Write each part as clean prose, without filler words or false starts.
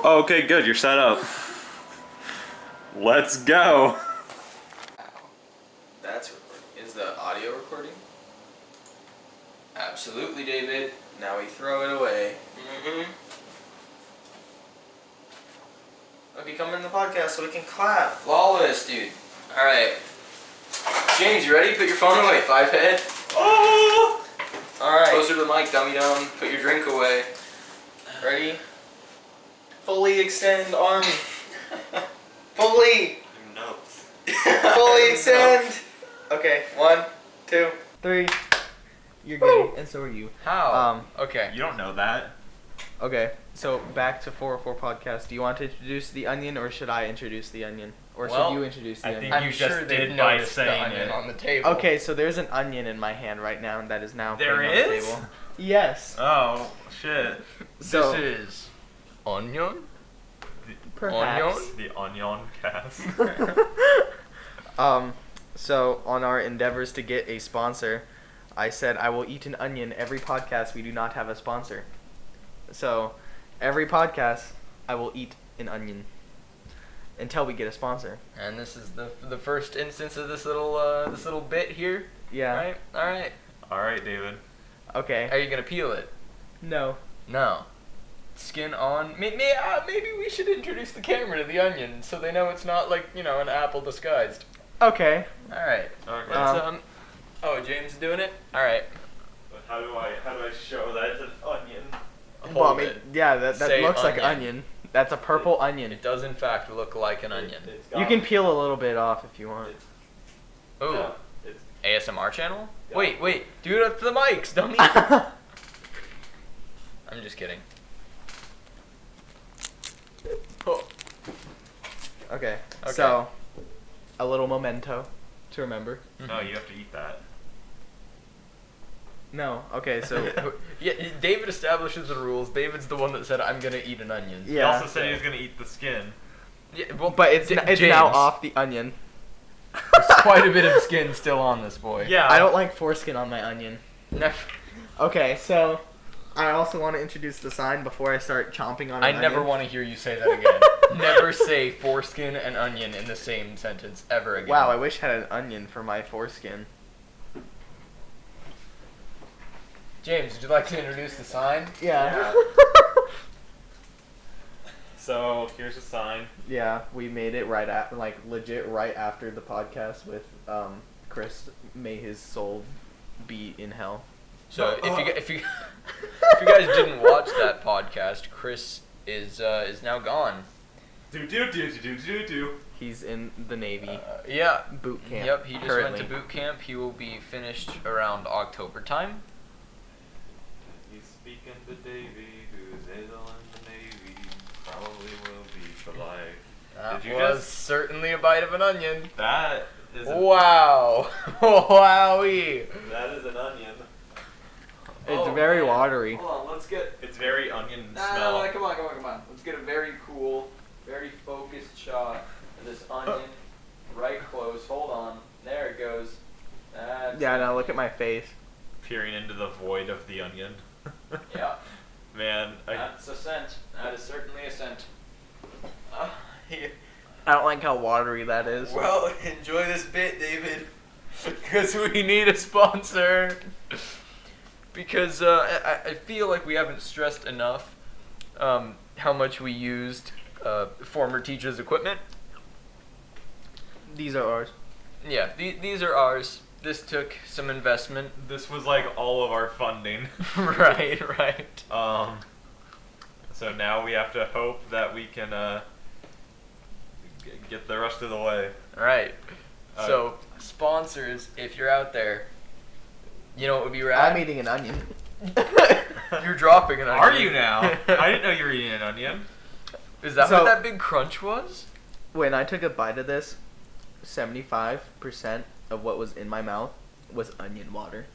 Oh, okay, good. You're set up. Let's go. That's recording. Is the audio recording? Absolutely, David. Now we throw it away. Okay, come in the podcast so we can clap. Flawless, dude. Alright. James, you ready? Put your phone away, 5 head. Oh! Alright. Closer to the mic, dummy dumb. Put your drink away. Ready? Fully extend arm. Fully. Notes. Fully extend. Okay, 1, 2, 3. You're gay, and so are you. How? Okay. You don't know that. Okay, so back to 404 podcast. Do you want to introduce the onion, or should I introduce the onion? Or Well, should you introduce the I onion? think I'm you sure just they've did by noticed the saying onion it. on the table. Okay, so there's an onion in my hand right now, and that is now There putting on the is? table. Yes. Oh, shit. So This is onion? perhaps. The onion cast. So on our endeavors to get a sponsor, I said I will eat an onion every podcast we do not have a sponsor. So every podcast I will eat an onion until we get a sponsor. And this is the first instance of this little bit here. Yeah. Right. All right. All right, David. Okay. Are you gonna peel it? No. No. Skin on. Maybe we should introduce the camera to the onion so they know it's not like an apple disguised. Okay. All right. Okay. Let's Oh, James is doing it. All right. But how do I show that it's an onion? Well, I Hold mean, it. yeah, that Say looks like onion. onion. That's a purple onion. It does in fact look like an onion. It's You got- can peel a little bit off if you want. Ooh. Yeah, it's ASMR channel? Yeah. Wait. Do it up to the mics, dummy. I'm just kidding. Okay. Okay. So, a little memento to remember. No, you have to eat that. No. Okay. So. Yeah, David establishes the rules. David's the one that said, I'm gonna eat an onion. He Yeah. also said he was gonna eat the skin. Yeah, well, But it's James, now off the onion. There's quite a bit of skin still on this boy. Yeah. I don't like foreskin on my onion. No, Okay, so I also want to introduce the sign before I start chomping on an I onion. never want to hear you say that again. Never say foreskin and onion in the same sentence ever again. Wow, I wish I had an onion for my foreskin. James, would you like to introduce the sign? Yeah. So here's a sign. Yeah, we made it right after, like legit right after the podcast with Chris. May his soul be in hell. So if you guys didn't watch that podcast, Chris is now gone. Do. He's in the Navy Yeah. boot camp. Yep, he just currently. went to boot camp. He will be finished around October time. He's speaking to Davey, who's in the Navy. Probably will be for life. That Did you was just- certainly a bite of an onion. That is Wow. Wowie. That is an onion. It's very watery. Hold on, let's get... It's very onion Nah, smell. come on. Let's get a very cool, very focused shot of this onion right close. Hold on. There it goes. That's Yeah, now look at my face. Peering into the void of the onion. Yeah. Man, That's a scent. That is certainly a scent. Yeah. I don't like how watery that is. Well, enjoy this bit, David. Because we need a sponsor. Because I feel like we haven't stressed enough how much we used former teachers' equipment. These are ours. Yeah, these are ours. This took some investment. this was like all of our funding. Right. So now we have to hope that we can get the rest of the way. Right. So, sponsors, if you're out there, you know what would be rad? I'm eating an onion. You're dropping an onion. Are you now? I didn't know you were eating an onion. Is that So- what that big crunch was? When I took a bite of this, 75% of what was in my mouth was onion water.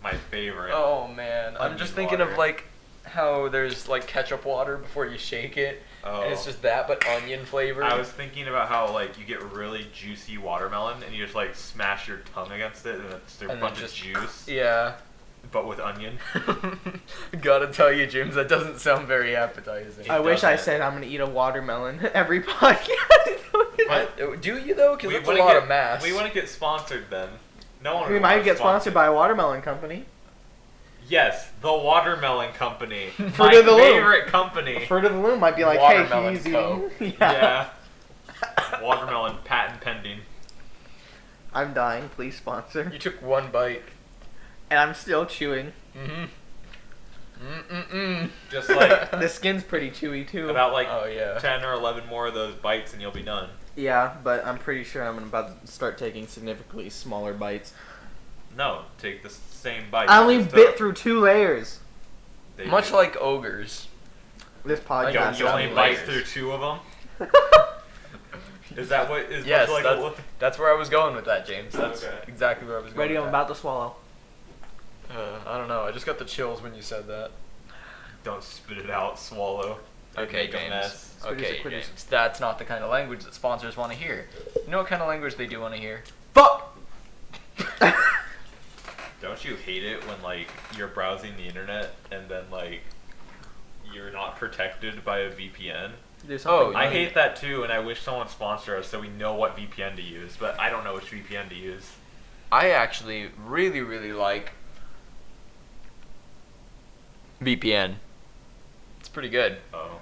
My favorite. Oh man, I'm Onion just thinking water. of like how there's like ketchup water before you shake it, Oh. and it's just that but onion flavored. I was thinking about how like you get really juicy watermelon and you just like smash your tongue against it and it's a And then bunch just of juice. Yeah. but with onion. Gotta tell you, James, that doesn't sound very appetizing. I wish I doesn't. said I'm gonna eat a watermelon every podcast. Do you though? Because that's a wouldn't lot get- of mass. We wouldn't get sponsored then. No one. We would might want get sponsored by a watermelon company. Yes, the Watermelon Company. Fruit My of the Loom. favorite company. Fruit of the Loom might be like, Watermelon hey, he's Co. eating. Yeah. Watermelon patent pending. I'm dying. Please sponsor. You took one bite. And I'm still chewing. Just like The skin's pretty chewy too. about like Oh yeah. 10 or 11 more of those bites and you'll be done. Yeah, but I'm pretty sure I'm about to start taking significantly smaller bites. No, take the same bite. I only Just, bit through 2 layers. they Much do. like ogres. This You, podcast. you only layers. bite through 2 of them. Is that what is Yes, much like a that's where I was going with that, James. That's Okay. exactly where I was going. Ready? with I'm that. about to swallow. I don't know. I just got the chills when you said that. Don't spit it out, swallow. It'd Okay, make a James. mess. Okay, Quitters. James. That's not the kind of language that sponsors want to hear. You know what kind of language they do want to hear? Fuck! Don't you hate it when like you're browsing the internet and then like you're not protected by a VPN? There's Oh, something I Yeah. hate that too, and I wish someone sponsor us so we know what VPN to use, but I don't know which VPN to use. I actually really, really like VPN. It's pretty good. Oh.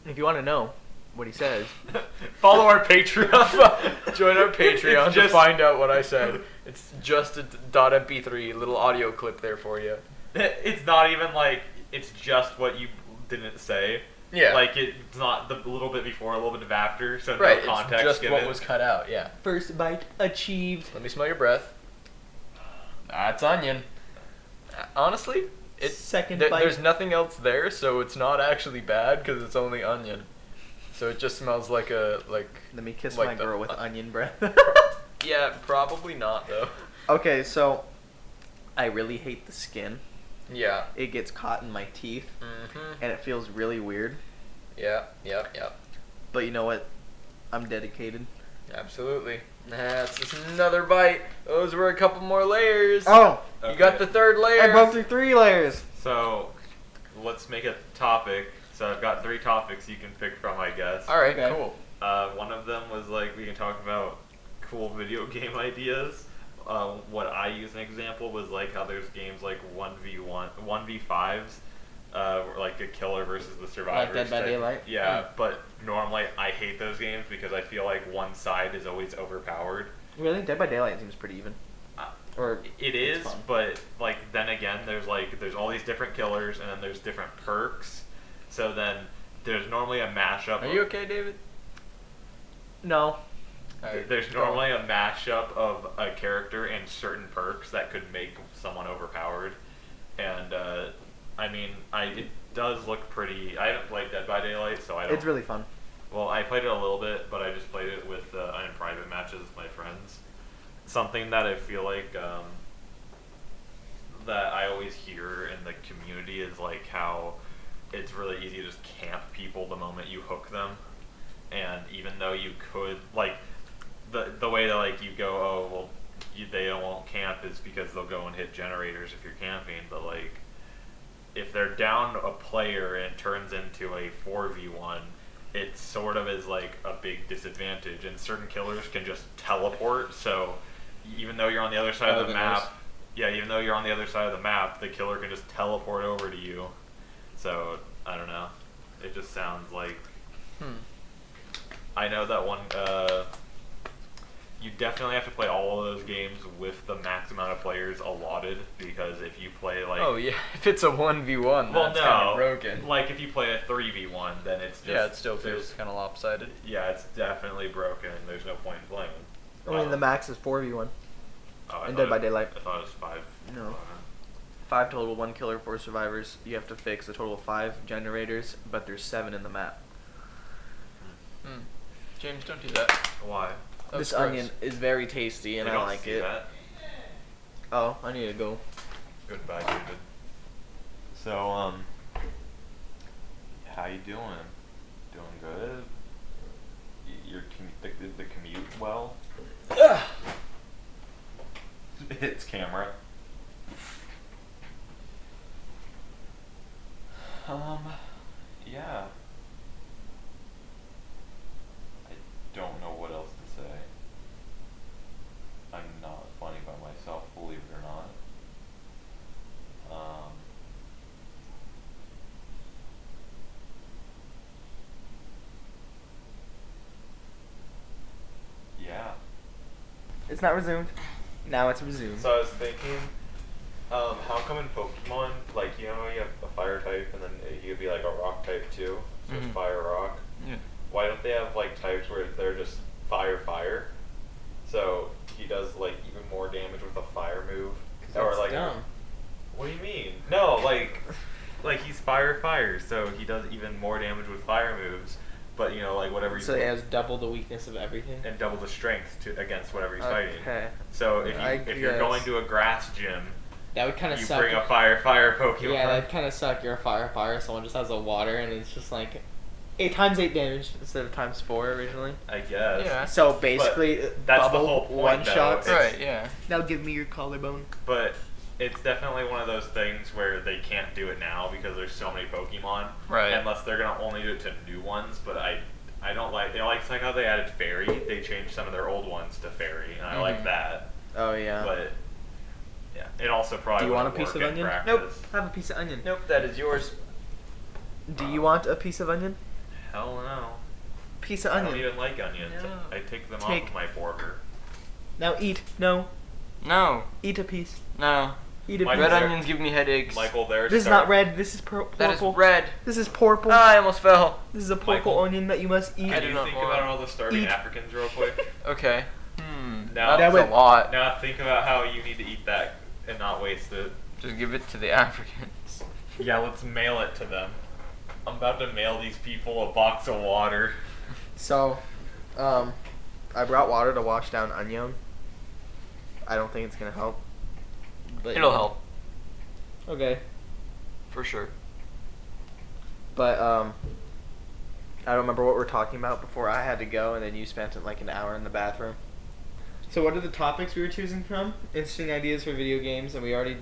If you want to know what he says, Follow our Patreon. Join our Patreon It's to just- find out what I said. It's just a .mp3 little audio clip there for you. It's not even like it's just what you didn't say. Yeah. Like it's not the little bit before, a little bit after, so Right, no context it's just given. what was cut out, yeah. first bite achieved. Let me smell your breath. That's onion. Honestly, Second bite. there's nothing else there, so it's not actually bad because it's only onion. So it just smells like Let me kiss like my the- girl with onion breath. yeah, probably not though. Okay, so I really hate the skin. Yeah. It gets caught in my teeth, Mhm. and it feels really weird. Yeah. But you know what? I'm dedicated. Absolutely. That's just another bite. Those were a couple more layers. Oh, You got the third layer. I broke through 3 layers. So let's make a topic. So I've got 3 topics you can pick from, I guess. All right, Okay. cool. One of them was like we can talk about cool video game ideas. What I use an example was like how there's games like 1v1, 1v5s, like a killer versus the survivors. Dead by type. Daylight? Yeah, but normally I hate those games because I feel like one side is always overpowered. Really? Dead by Daylight seems pretty even. Uh, Or It it's is, fun. but like then again, there's all these different killers, and then there's different perks. So then there's normally a mashup. Are you okay, David? No. All right, There's go on. normally a mashup of a character and certain perks that could make someone overpowered, and I mean, it does look pretty. I haven't played Dead by Daylight, so I don't. It's really fun. Well, I played it a little bit, but I just played it with in private matches with my friends. Something that I feel like that I always hear in the community is like how it's really easy to just camp people the moment you hook them, and even though you could like the way that like you go, oh well, they won't camp is because they'll go and hit generators if you're camping, but like if they're down a player and it turns into a 4v1, it sort of is like a big disadvantage, and certain killers can just teleport, so even though you're on the other side of the map, even though you're on the other side of the map, the killer can just teleport over to you. So, I don't know. It just sounds like... I know that one... you definitely have to play all of those games with the max amount of players allotted, because if you play like... Oh yeah, if it's a 1v1, well, that's no. kind of broken. Like if you play a 3v1, then it's just... Yeah, it still there's- feels kind of lopsided. Yeah, it's definitely broken. There's no point in playing. I mean, the max is 4v1. Oh, I and thought Dead by it- Daylight. I thought it was 5. No. 5 total, 1 killer, 4 survivors. You have to fix a total of 5 generators, but there's 7 in the map. James, don't do that. Why? That was This gross. onion is very tasty, and They I don't like see it. that. Oh, I need to go. Goodbye, David. So, how you doing? Doing good? The commute well? It's camera. Yeah. I don't know what else to say. I'm not funny by myself, believe it or not. Yeah. It's not resumed. Now it's resumed. So I was thinking, how come in Pokemon, like, you know, you have a fire type and then you could be like a rock type too, so it's Mhm. fire rock. Yeah. Why don't they have like types where they're just fire? So he does like even more damage with a fire move. Or That's like, dumb. what do you mean? No, like he's fire, so he does even more damage with fire moves. But you know, like whatever. So it has double the weakness of everything. and double the strength to against whatever he's fighting. Okay. So if you're guess. going to a grass gym, That would kind of you suck. bring a fire Pokemon. Yeah, that'd kind of suck. You're a fire. Someone just has a water, and it's just like 8 times 8 damage instead of times 4 originally. I guess. Yeah. So basically, that's the bubble whole point, one though. shots. It's- Right. Yeah. Now give me your collarbone. But it's definitely one of those things where they can't do it now because there's so many Pokemon. Right. Unless they're gonna only do it to new ones. But I don't like. They like it's like how they added Fairy. They changed some of their old ones to Fairy, and I like that. Oh yeah. But yeah, it also probably Do you want a wouldn't piece of work in onion? practice. Nope. Have a piece of onion. Nope. That is yours. Do you want a piece of onion? Hell no. Piece of I don't onion. even like onions. No. I take them Take- off of my burger. Now eat. No. No. Eat a piece. No. Eat a Michael, piece. Red there- onions give me headaches. Michael, there's This is not red. This is purple. That is red. This is purple. Ah, I almost fell. This is a purple Michael. onion that you must eat. I Can do you not think want- about all the starving Eat. Africans real quick? Okay. Now- That's That a would- lot. Now think about how you need to eat that and not waste it. Just give it to the Africans. Yeah, let's mail it to them. I'm about to mail these people a box of water. So, I brought water to wash down onion. I don't think it's gonna help. But It'll help Okay. for sure. But I don't remember what we were talking about before I had to go, and then you spent like an hour in the bathroom. So what are the topics we were choosing from? Interesting ideas for video games, and we already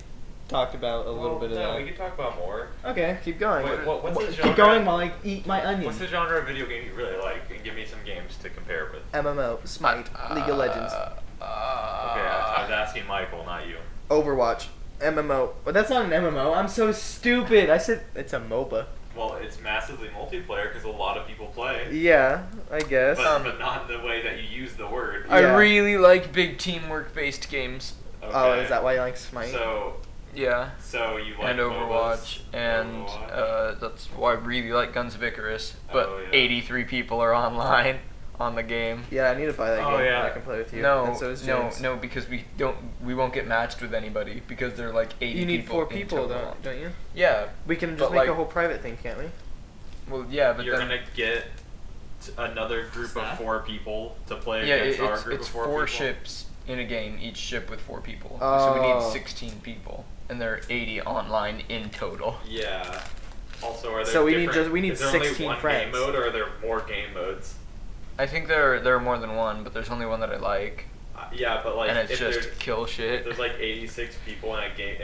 talked about a little bit of no, that. we can talk about more. Okay, keep going. Wait, what's the genre? Keep going while I eat my onion. What's the genre of video game you really like? And give me some games to compare with. MMO, Smite, League of Legends, Okay, I was asking Michael, not you. Overwatch, MMO. But that's not an MMO. I'm so stupid. I said it's a MOBA. Well, it's massively multiplayer because a lot of people play. Yeah, I guess. But not in the way that you use the word. I Yeah. really like big teamwork-based games. Okay. Oh, is that why you like Smite? So Yeah. you like And Overwatch, MOBAs? and Overwatch? that's why I really like Guns of Icarus. But Oh, yeah. 83 people are online on the game. Yeah, I need to buy that Oh, game yeah. so I can play with you. No, and so is no, James. no, because we won't get matched with anybody because they're like 80 You need people 4 in people, total. don't you? Yeah. We can But, just make a like- whole private thing, can't we? Well, yeah, but You're then gonna get another group of Staff? 4 people to play yeah, against our it's group it's of 4 4 people. ships in a game, each ship with 4 people. So we need Oh. 16 people, and there are 80 online in total. Yeah. Also, are there So we need different- we need is there 16 only one friends. game mode, or are there more game modes? I think there are more than one, but there's only one that I like, Yeah, but like and it's if just there's, kill if shit. there's like 86 people in a game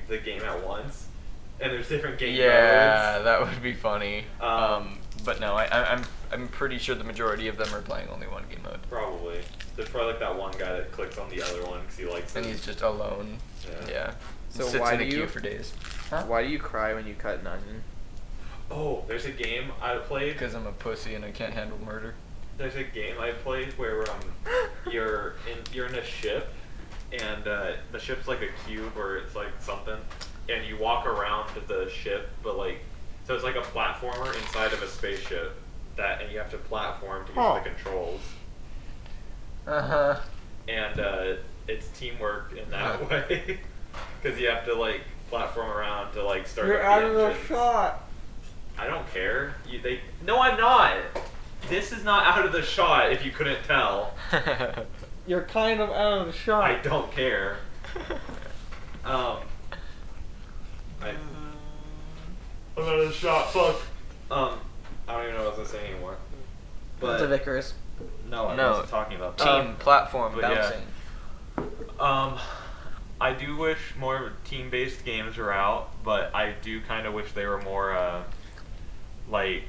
the game at once, and there's different game Yeah, modes. that would be funny. Um, But no, I'm pretty sure the majority of them are playing only one game mode, Probably. There's probably like that one guy that clicks on the other one because he likes and it. he's just alone. Yeah. Yeah. So Sits why in a do queue you- for days. Huh? Why do you cry when you cut an onion? Oh, there's a game I played. Because I'm a pussy and I can't handle murder. There's a game I played where you're in a ship, and the ship's like a cube or it's like something, and you walk around to the ship, but like so it's like a platformer inside of a spaceship and you have to platform to use Huh. the controls, Uh-huh. and it's teamwork in that way because you have to like platform around to like start up the engines. shot. I don't care. No, I'm not. This is not out of the shot. If you couldn't tell, You're kind of out of the shot. I don't care. I'm out of the shot. Fuck. I don't even know what I was gonna say anymore. Guns of Icarus. No, I No. wasn't talking about that. Team platform but yeah. bouncing. I do wish more team-based games were out, but I do kind of wish they were more like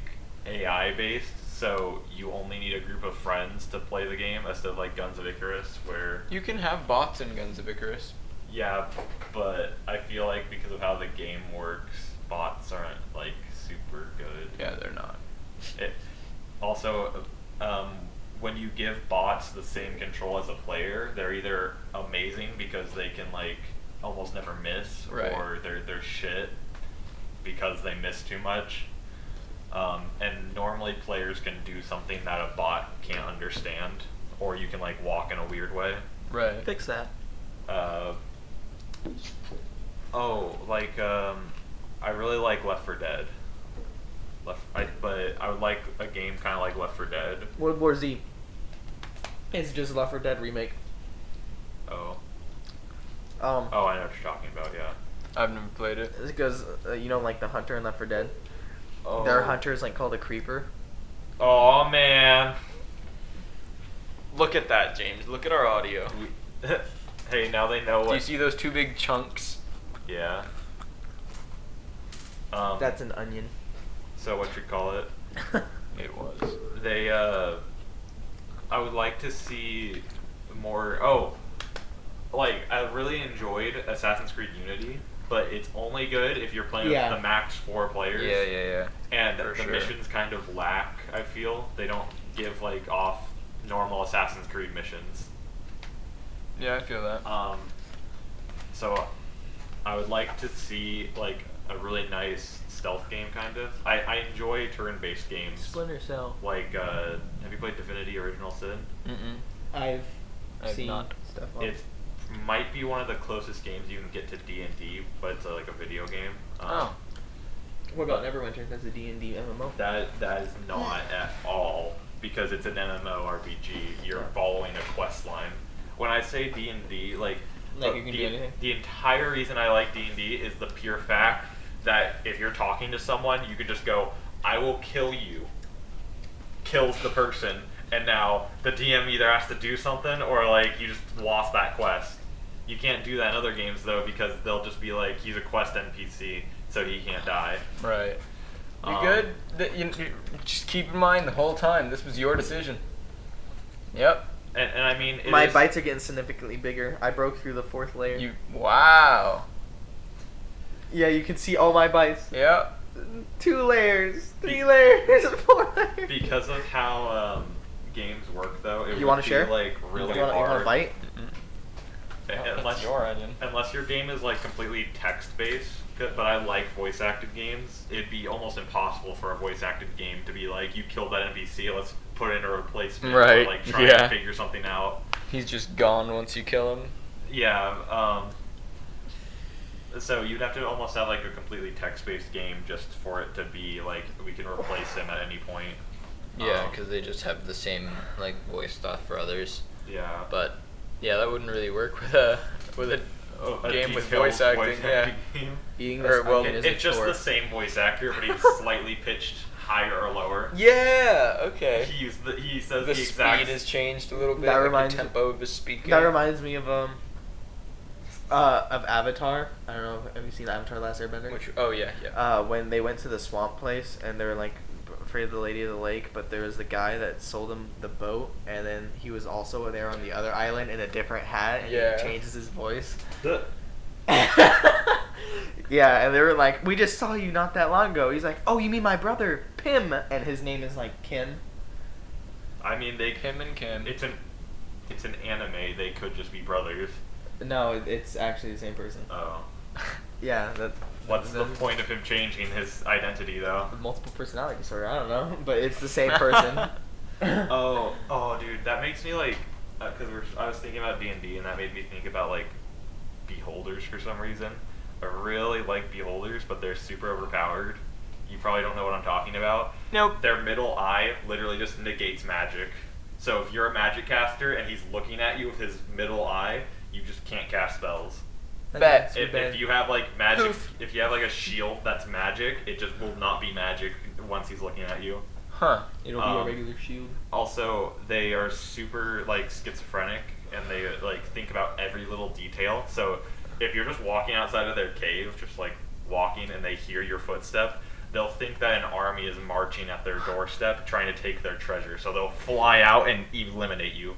AI-based, so you only need a group of friends to play the game instead of like Guns of Icarus, where You can have bots in Guns of Icarus. yeah, but I feel like because of how the game works, bots aren't like super good. Yeah, they're not. It, also, when you give bots the same control as a player, they're either amazing because they can like almost never miss, Right. or they're shit because they miss too much. And normally players can do something that a bot can't understand, or you can like walk in a weird way. Right. Fix that. I really like Left 4 Dead. But I would like a game kind of like Left 4 Dead. World War Z. It's just Left 4 Dead remake. Oh. Um, Oh, I know what you're talking about. Yeah. I've never played it. it's because you know, like the hunter in Left 4 Dead. Oh. Their hunter is like called a creeper. Oh man. Look at that, James. Look at our audio. Hey, now they know what. Do you see those two big chunks? Yeah. That's an onion. So what you call it? It was. They I would like to see more. Oh, like I really enjoyed Assassin's Creed Unity, but it's only good if you're playing Yeah. with the max 4 players. Yeah. And For the sure. missions kind of lack. I feel they don't give like off normal Assassin's Creed missions. Yeah, I feel that. So I would like to see like a really nice stealth game kind of. I enjoy turn-based games. Splinter Cell. Like have you played Divinity Original Sin? Mm-mm. I've I've seen not. stuff on. It might be one of the closest games you can get to D&D, but it's like a video game. Oh. What about Neverwinter? That's a D&D MMO. That is not at all, because it's an MMORPG. You're following a quest line. When I say D&D, like Like you can do anything? The entire reason I like D&D is the pure fact that if you're talking to someone, you can just go, "I will kill you." Kills the person, and now the DM either has to do something or like you just lost that quest. You can't do that in other games though, because they'll just be like, he's a quest NPC, so he can't die. Right. You Um, good? You just keep in mind the whole time, this was your decision. Yep. And I mean, it My is- bites are getting significantly bigger. I broke through the 4th layer. Wow. Yeah, you can see all my bites. Yep. 2 layers, 3 layers, 4 layers. Because of how games work, though, it You would wanna be share? like really you want hard. to bite? Unless your onion. Unless your game is like completely text-based, but I like voice-acted games. It'd be almost impossible for a voice-acted game to be like, you killed that NPC, let's put in a replacement, Right, or like try yeah. and figure something out. He's just gone once you kill him. Yeah. So you'd have to almost have like a completely text-based game just for it to be like we can replace him at any point. Yeah, because they just have the same like voice stuff for others. Yeah. But yeah, that wouldn't really work with a A game with detailed voice acting. voice Yeah. acting game. Eating Or, this well, onion is a It's just chore. the same voice actor, but he's slightly pitched higher or lower. Yeah. Okay. He says The the exact. speed has changed a little bit. That like reminds the tempo of his speaking. That reminds me of Avatar. I don't know. Have you seen Avatar: Last Airbender? Which? Oh yeah, yeah. When they went to the swamp place and they were like afraid of the lady of the lake, but there was the guy that sold him the boat, and then he was also there on the other island in a different hat, and Yeah. he changes his voice. The- Yeah, and they were like, "We just saw you not that long ago." He's like, "Oh, you mean my brother Pim?" And his name is like Ken. I mean, Him and Kim. It's an anime. They could just be brothers. No, it's actually the same person. Oh. Yeah, that. What's the that- point of him changing his identity though? Multiple personality disorder. I don't know, but it's the same person. Oh, dude, that makes me like, because I was thinking about D&D, and that made me think about like beholders for some reason. I really like beholders, but they're super overpowered. You probably don't know what I'm talking about. Nope. Their middle eye literally just negates magic. So if you're a magic caster and he's looking at you with his middle eye, you just can't cast spells. Bet. If you have like magic, Poof. if you have like a shield that's magic, it just will not be magic once he's looking at you. Huh. It'll be a regular shield. Also, they are super like schizophrenic, and they like think about every little detail. So if you're just walking outside of their cave, just like walking, and they hear your footstep, they'll think that an army is marching at their doorstep trying to take their treasure. So they'll fly out and eliminate you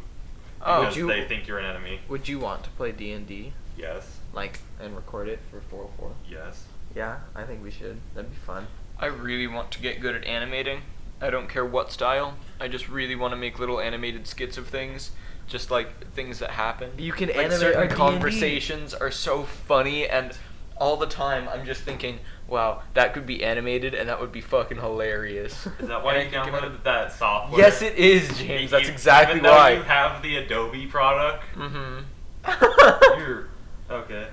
Oh. because Would you- they think you're an enemy. Would you want to play D&D, Yes. like, and record it for 404? Yes. Yeah, I think we should. That'd be fun. I really want to get good at animating. I don't care what style. I just really want to make little animated skits of things, just like things that happen. You can like animate certain our D&D. conversations are so funny, and all the time I'm just thinking, wow, that could be animated, and that would be fucking hilarious. Is that why And you I can give downloaded that software? Yes, it is, James. That's You- exactly even though why. you have the Adobe product. Mm-hmm. You're okay.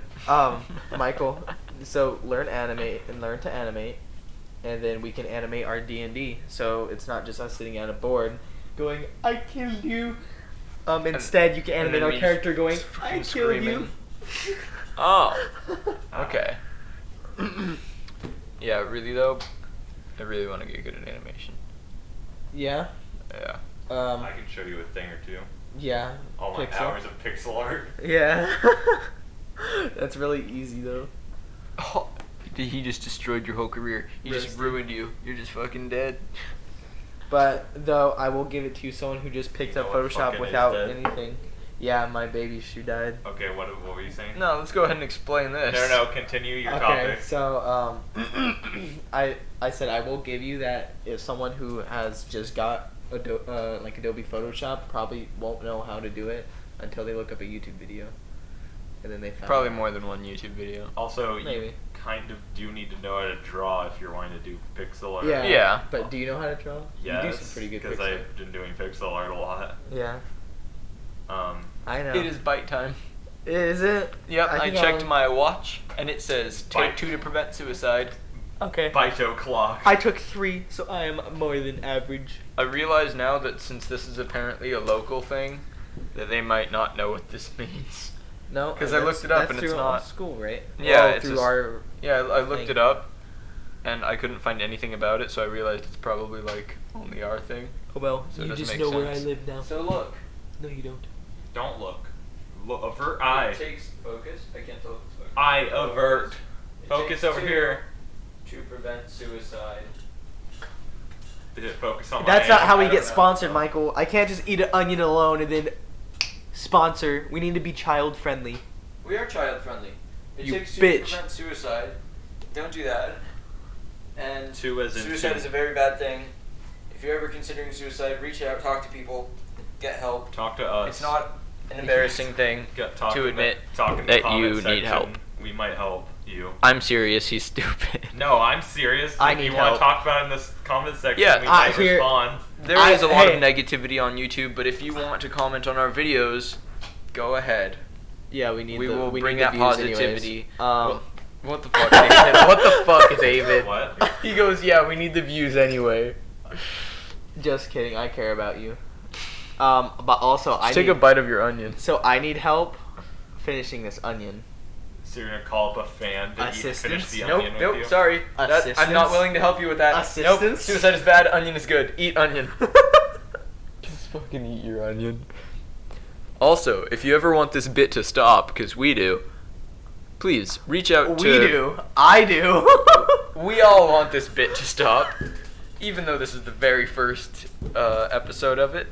Michael, so learn to animate, and then we can animate our D&D. So it's not just us sitting at a board going, "I killed you." Instead, you can and animate then our me character going, just "I fucking killed screaming. you." Oh. Okay. Yeah, really though, I really want to get good at animation. Yeah. Yeah. I can show you a thing or two. Yeah. All my Pixel. hours of pixel art. Yeah. That's really easy though. Oh, he just destroyed your whole career. He just Roasted. ruined you. You're just fucking dead. But though I will give it to someone who just picked You up know what Photoshop fucking without is dead? anything. Yeah, my baby shoe died. Okay, what were you saying? No, let's go ahead and explain this. No, continue your Okay, topic. so I said I will give you that if someone who has just got like Adobe Photoshop probably won't know how to do it until they look up a YouTube video, and then they found Probably out. more than one YouTube video. Also, Maybe. you kind of do need to know how to draw if you're wanting to do pixel art. Yeah. Yeah. But do you know how to draw? Yes, You do some pretty good because pixel. I've been doing pixel art a lot. Yeah. I know. It is bite time. Is it? Yep, I think checked I'll- my watch and it says take Bite. 2 to prevent suicide. Okay. Baito clock. I took 3, so I am more than average. I realize now that since this is apparently a local thing, that they might not know what this means. No, 'Cause I looked it up that's and it's through not- school, right? Yeah, Oh, it's through just- our. Yeah, I looked Thing. it up and I couldn't find anything about it, so I realized it's probably like only our thing. Oh well, So it you doesn't just make know where I sense. live now. So look. No, you don't. Don't look. Avert eye. It takes focus. I can't tell if it's focus. Eye avert. It Focus takes over 2 here. to prevent suicide. Did it focus on my That's not hand? how we I get don't know. sponsored, Michael. I can't just eat an onion alone and then sponsor. We need to be child friendly. We are child friendly. It You takes 2 bitch. to prevent suicide. Don't do that. And 2 as in suicide 2. is a very bad thing. If you're ever considering suicide, reach out, talk to people, get help. Talk to us. It's not an embarrassing thing Talk to in admit talk in the that comment you section. need help. We might help you. I'm serious, he's stupid. No, I'm serious. I if need you want help. to talk about it in this comment section, Yeah, we might here- respond. There is a lot hey. of negativity on YouTube, but if you want to comment on our videos, go ahead. Yeah, we need. We will bring need the that views positivity. anyways. What the fuck, David? What the fuck, David? What? He goes, yeah, we need the views anyway. Just kidding. I care about you. But also I Take need, a bite of your onion. So I need help finishing this onion. So you're gonna call up a fan to finish Assistance? the Nope, onion with nope, you? sorry. I'm not Assistance? willing to help you with that. Nope, Assistance? suicide is bad, onion is good. Eat onion. Just fucking eat your onion. Also, if you ever want this bit to stop, because we do, please reach out to... We do. I do. We all want this bit to stop, even though this is the very first episode of it.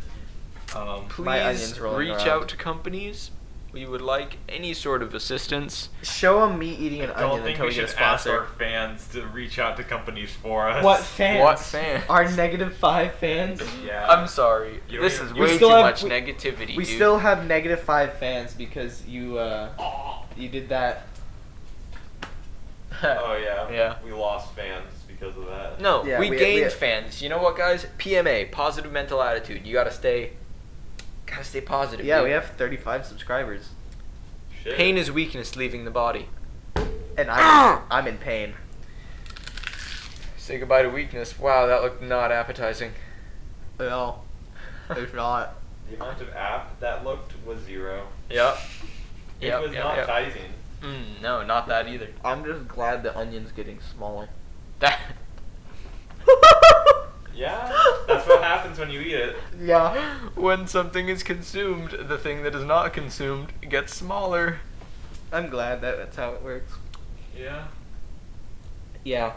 Please My onion's rolling reach around. out to companies. We would like any sort of assistance. Show them me eating an I don't onion think until we we get a should ask sponsor. our fans to reach out to companies for us. What fans? What fans? Our -5 fans. Yeah. I'm sorry. You don't This even- is We way still too have- much we- negativity, We dude. still have -5 fans because you did that. Oh yeah. Yeah. We lost fans because of that. No, Yeah, we we- gained we- fans. You know what, guys? PMA, positive mental attitude. You gotta stay positive. Yeah, dude. we have 35 subscribers, Shit. Pain is weakness leaving the body. and I'm in pain. Say goodbye to weakness. Wow, that looked not appetizing. No, it's not. The amount of app that looked was 0. Yep. It was not enticing. No, not that either. I'm just glad the onion's getting smaller. That. Yeah, that's what happens when you eat it. Yeah. When something is consumed, the thing that is not consumed gets smaller. I'm glad that that's how it works. Yeah. Yeah.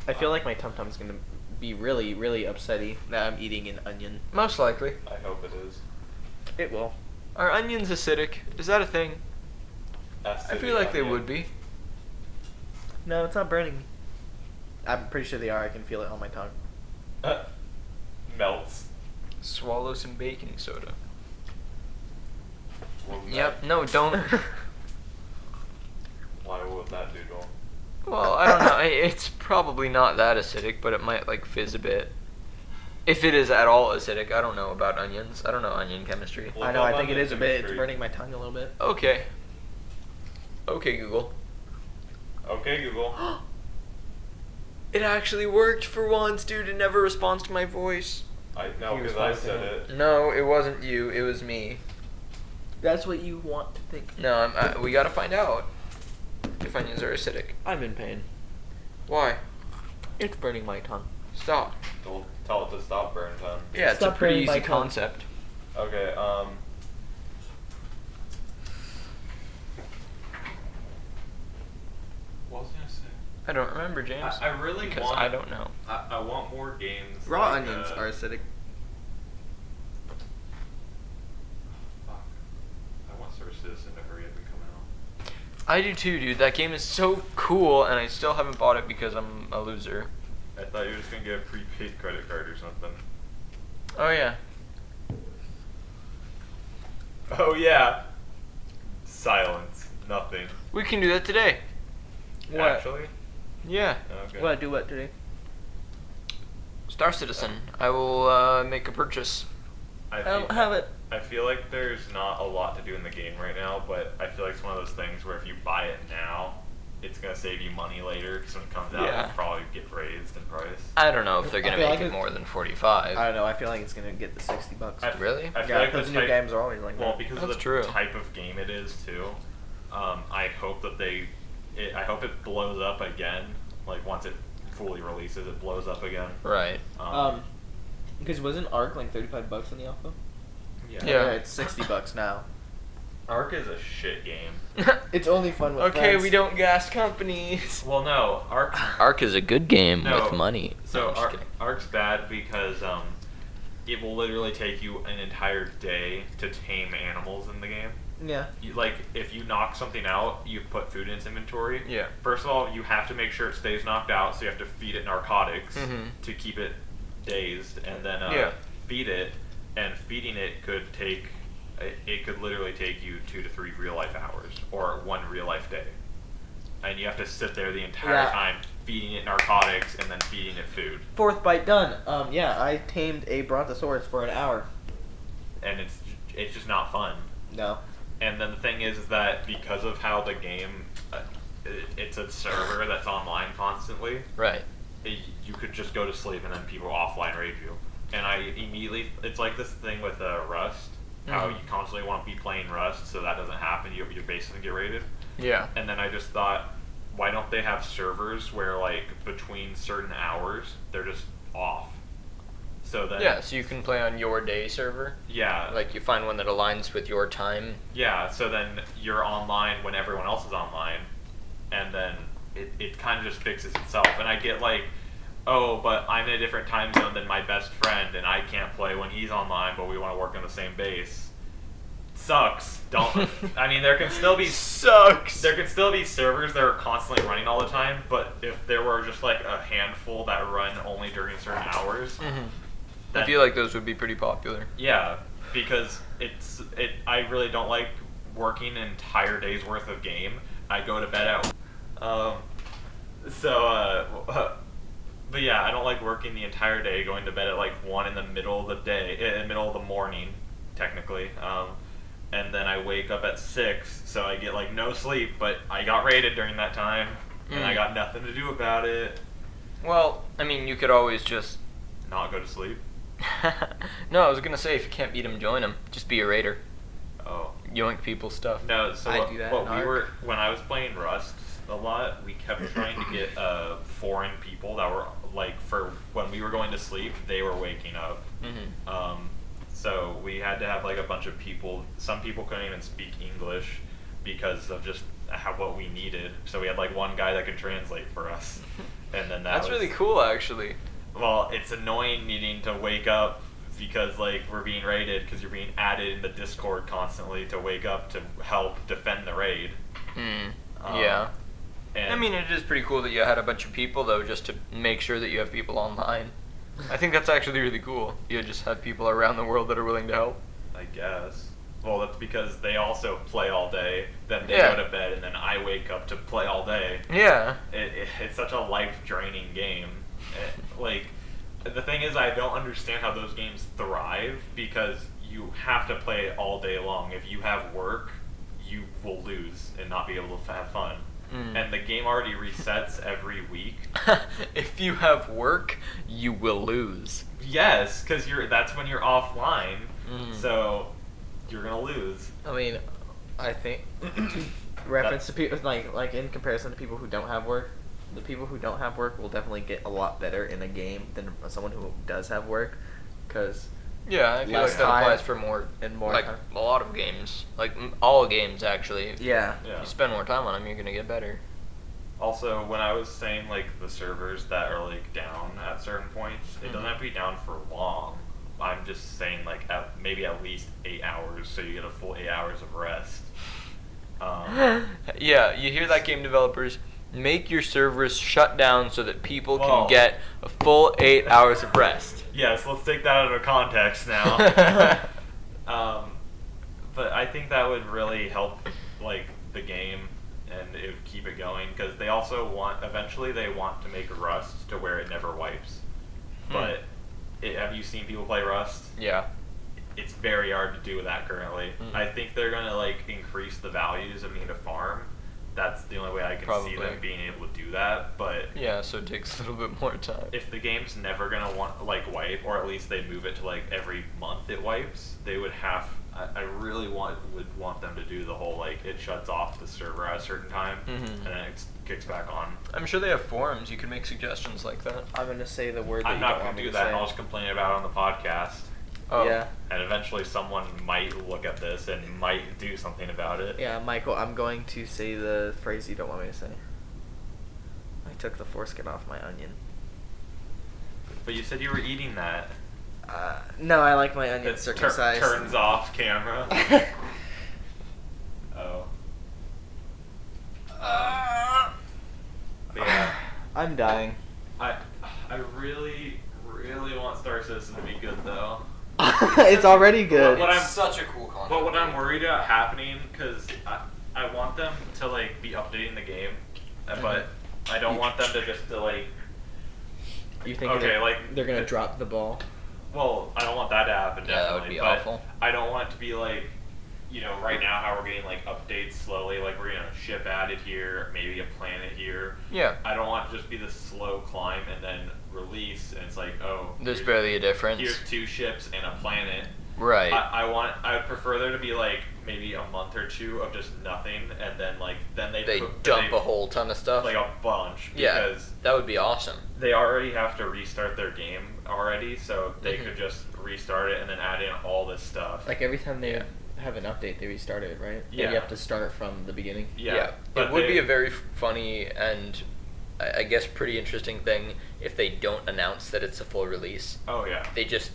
I feel like my tum tum's gonna be really, really upsetty that I'm eating an onion. Most likely. I hope it is. It will. Are onions acidic? Is that a thing? I feel like they would be. No, it's not burning me. I'm pretty sure they are. I can feel it on my tongue. Melts. Swallow some baking soda. What was Yep. that? No, don't. Why would that do to 'em? Well, I don't know. It's probably not that acidic, but it might like fizz a bit. If it is at all acidic, I don't know about onions. I don't know onion chemistry. Look I know. up I think it onion is a bit. It's chemistry. burning my tongue a little bit. Okay. Okay, Google. Okay, Google. It actually worked for once, dude. It never responds to my voice. I know He because I responds to said him. it. No, it wasn't you. It was me. That's what you want to think. No, we gotta find out if onions are acidic. I'm in pain. Why? It's burning my tongue. Stop. Don't tell it to stop burn time. Yeah, it's Stop a pretty burning my easy tongue. concept. Okay, what was I gonna say? I don't remember, James. I really because want. I don't know. I want more games. Raw like, onions are acidic. Fuck. I want Star Citizen to hurry up and come out. I do too, dude. That game is so cool, and I still haven't bought it because I'm a loser. I thought you were just gonna get a prepaid credit card or something. Oh yeah. Oh yeah. Silence. Nothing. We can do that today. What? Actually. Yeah. Okay. What? Do what today? Star Citizen. I will make a purchase. I don't have it. I feel like there's not a lot to do in the game right now, but I feel like it's one of those things where if you buy it now, it's gonna save you money later. Because when it comes out, Yeah. it'll probably get raised in price. I don't know if they're I gonna feel make like it it- more than 45. I don't know. I feel like it's gonna get the $60. Really? I feel Yeah, like because the new type, games are always like well, that. because That's of the true. type of game it is too. I hope that I hope it blows up again. Like once it fully releases, it blows up again. Right. Because wasn't Ark like $35 in the alpha? Yeah. It's $60 now. Ark is a shit game. It's only fun with Okay, friends. we don't gas companies. Well, no, Ark. Ark is a good game No. with money. So No, I'm just kidding. Ark's bad because it will literally take you an entire day to tame animals in the game. Yeah. Like if you knock something out, you put food in its inventory. Yeah. First of all, you have to make sure it stays knocked out, so you have to feed it narcotics Mhm. to keep it dazed, and then Yeah. feed it. And feeding it could take, it could literally take you 2 to 3 real life hours or 1 real life day, and you have to sit there the entire Yeah. time feeding it narcotics and then feeding it food, Fourth bite done. Yeah, I tamed a brontosaurus for an hour. and it's just not fun. No. And then the thing is that because of how the game, it's a server that's online constantly, Right. you could just go to sleep and then people offline raid you. And I immediately, it's like this thing with Rust, how Mhm. you constantly want to be playing Rust, so that doesn't happen. You basically get raided. Yeah. And then I just thought, why don't they have servers where like between certain hours they're just off? So then Yeah, so you can play on your day server. yeah, Like you find one that aligns with your time. yeah. So then you're online when everyone else is online, and then it kind of just fixes itself. And I get like, oh, but I'm in a different time zone than my best friend, and I can't play when he's online, but we want to work on the same base. Sucks. Don't. I mean, there can still be Sucks. there can still be servers that are constantly running all the time, but if there were just like a handful that run only during certain hours, I then- feel like those would be pretty popular. yeah, because I really don't like working an entire day's worth of game. I go to bed at but yeah, I don't like working the entire day, going to bed at like 1 in the middle of the day, in the middle of the morning, technically. And then I wake up at 6, so I get like no sleep, but I got raided during that time, and I Mm. got nothing to do about it. Well, I mean, you could always just. Not go to sleep. No, I was gonna say if you can't beat them, join them. Just be a raider. Oh. Yoink people's stuff. No, so I what, do that what in we Ark. were when I was playing Rust a lot, we kept trying to get foreign people that were like for when we were going to sleep, they were waking up. Mm-hmm. So we had to have like a bunch of people. Some people couldn't even speak English, because of just what we needed. So we had like one guy that could translate for us, and then That's really cool, actually. Well, it's annoying needing to wake up because like we're being raided because you're being added in the Discord constantly to wake up to help defend the raid. Yeah. And I mean, it is pretty cool that you had a bunch of people, though, just to make sure that you have people online. I think that's actually really cool. You just have people around the world that are willing to help. I guess. Well, that's because they also play all day, then they Yeah. go to bed, and then I wake up to play all day. Yeah. It's such a life-draining game. Like, the thing is, I don't understand how those games thrive, because you have to play it all day long. If you have work, you will lose and not be able to have fun. And the game already resets every week. If you have work, you will lose. Yes, because that's when you're offline, so you're gonna lose. I mean, I think reference to people like in comparison to people who don't have work, the people who don't have work will definitely get a lot better in a game than someone who does have work, because Yeah, I feel less like that time applies for more and more like time. a lot of games, like all games actually. If Yeah. you spend more time on them, you're gonna get better. Also, when I was saying like the servers that are like down at certain points, it doesn't have to be down for long. I'm just saying like maybe at least 8 hours, so you get a full 8 hours of rest. Yeah, you hear that, game developers? Make your servers shut down so that people Whoa. can get a full 8 hours of rest. Yes, let's take that out of context now. But I think that would really help like the game, and it would keep it going, because they also eventually they want to make Rust to where it never wipes. But have you seen people play Rust? Yeah. It's very hard to do that currently. I think they're gonna like increase the values of needing to farm. That's the only way I can see them Probably. being able to do that. But Yeah, so it takes a little bit more time. if the game's never gonna wipe, or at least they move it to like every month it wipes, they would have. I really would want them to do the whole like it shuts off the server at a certain time and then it kicks back on. I'm sure they have forums. You can make suggestions like that. I'm gonna say the word that I'm you not don't gonna want me do to that. say. I'll just complain about it on the podcast. Oh. Yeah. And eventually someone might look at this and might do something about it. Yeah, Michael, I'm going to say the phrase you don't want me to say. I took the foreskin off my onion. But you said you were eating that. No, I like my onion It circumcised. turns off camera. Oh. Yeah. I'm dying. I really want Star Citizen to be good though. It's already good. What I'm- such a cool concept. But what I'm worried about happening, because I want them to like be updating the game, but I don't want them to just to like. You think Okay, like they're gonna drop the ball? Well, I don't want that to happen. Yeah, that Definitely, would be but awful. I don't want it to be like, right now how we're getting like updates slowly. Like we're getting a ship added here, maybe a planet here. Yeah. I don't want it to just be this slow climb and then release, and it's like, oh, There's here's- barely a difference. Here's 2 ships and a planet. Right. I would prefer there to be like maybe a month or 2 of just nothing, and then They dump a whole ton of stuff. like a bunch, Yeah, because that would be awesome. they already have to restart their game already, so they Mhm. could just restart it and then add in all this stuff. Like every time they Yeah. have an update, they restart it, right? Yeah. You have to start from the beginning. Yeah, but It would be they- a very funny and I guess pretty interesting thing if they don't announce that it's a full release. Oh yeah, They just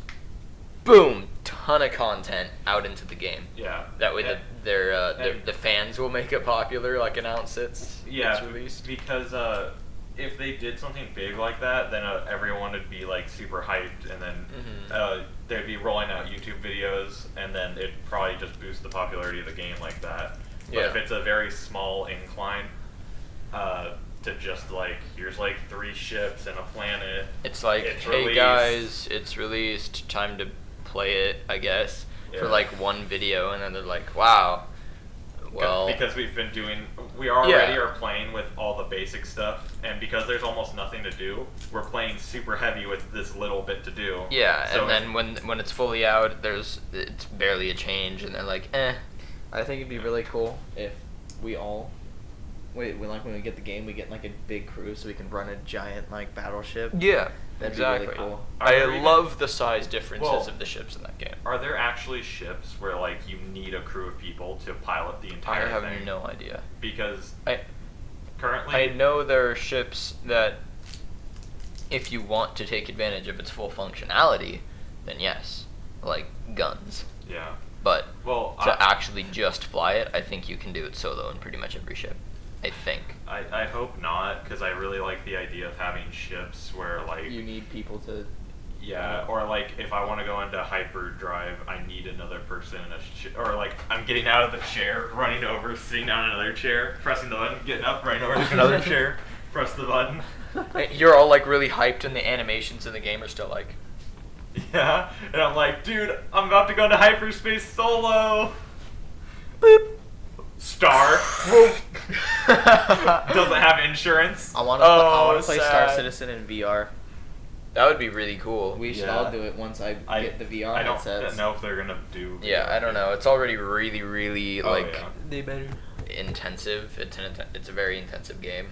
boom, ton of content out into the game. yeah. That way And- the the fans will make it popular, like announce it's released. because if they did something big like that, then everyone would be like super hyped, and then Mhm. they'd be rolling out YouTube videos, and then it'd probably just boost the popularity of the game like that. But Yeah. if it's a very small incline, to just like here's like 3 ships and a planet, It's like, It's hey released. guys, it's released, time to play it, I guess, for Yeah. like one video, and then they're like, wow, well, because we already Yeah. are playing with all the basic stuff, and because there's almost nothing to do, we're playing super heavy with this little bit to do. yeah, So and then when it's fully out, it's barely a change, and they're like, eh. I think it'd be really cool if we all wait, when we get the game, we get like a big crew so we can run a giant like battleship. Yeah, That'd exactly. be really cool. Are there I even- love the size differences Well, of the ships in that game. Are there actually ships where like you need a crew of people to pilot the entire I have thing? no idea. Because I currently, I know there are ships that, if you want to take advantage of its full functionality, then yes, like guns. yeah. But Well, to actually just fly it, I think you can do it solo in pretty much every ship. I think. I hope not, because I really like the idea of having ships where like You need people to. yeah, or like if I want to go into hyperdrive, I need another person in a or like I'm getting out of the chair, running over, sitting down in another chair, pressing the button, getting up, running over to another chair, press the button. You're all like really hyped, and the animations in the game are still like. Yeah, and I'm like, dude, I'm about to go into hyperspace solo. Boop. Star. Doesn't have insurance. I want Oh, to play Star sad. Citizen in VR. That would be really cool. We should Yeah. all do it once I get the VR I don't headsets. know if they're gonna do. Yeah, I don't know. It's already really, really Oh, like yeah. They better. intensive. It's a very intensive game,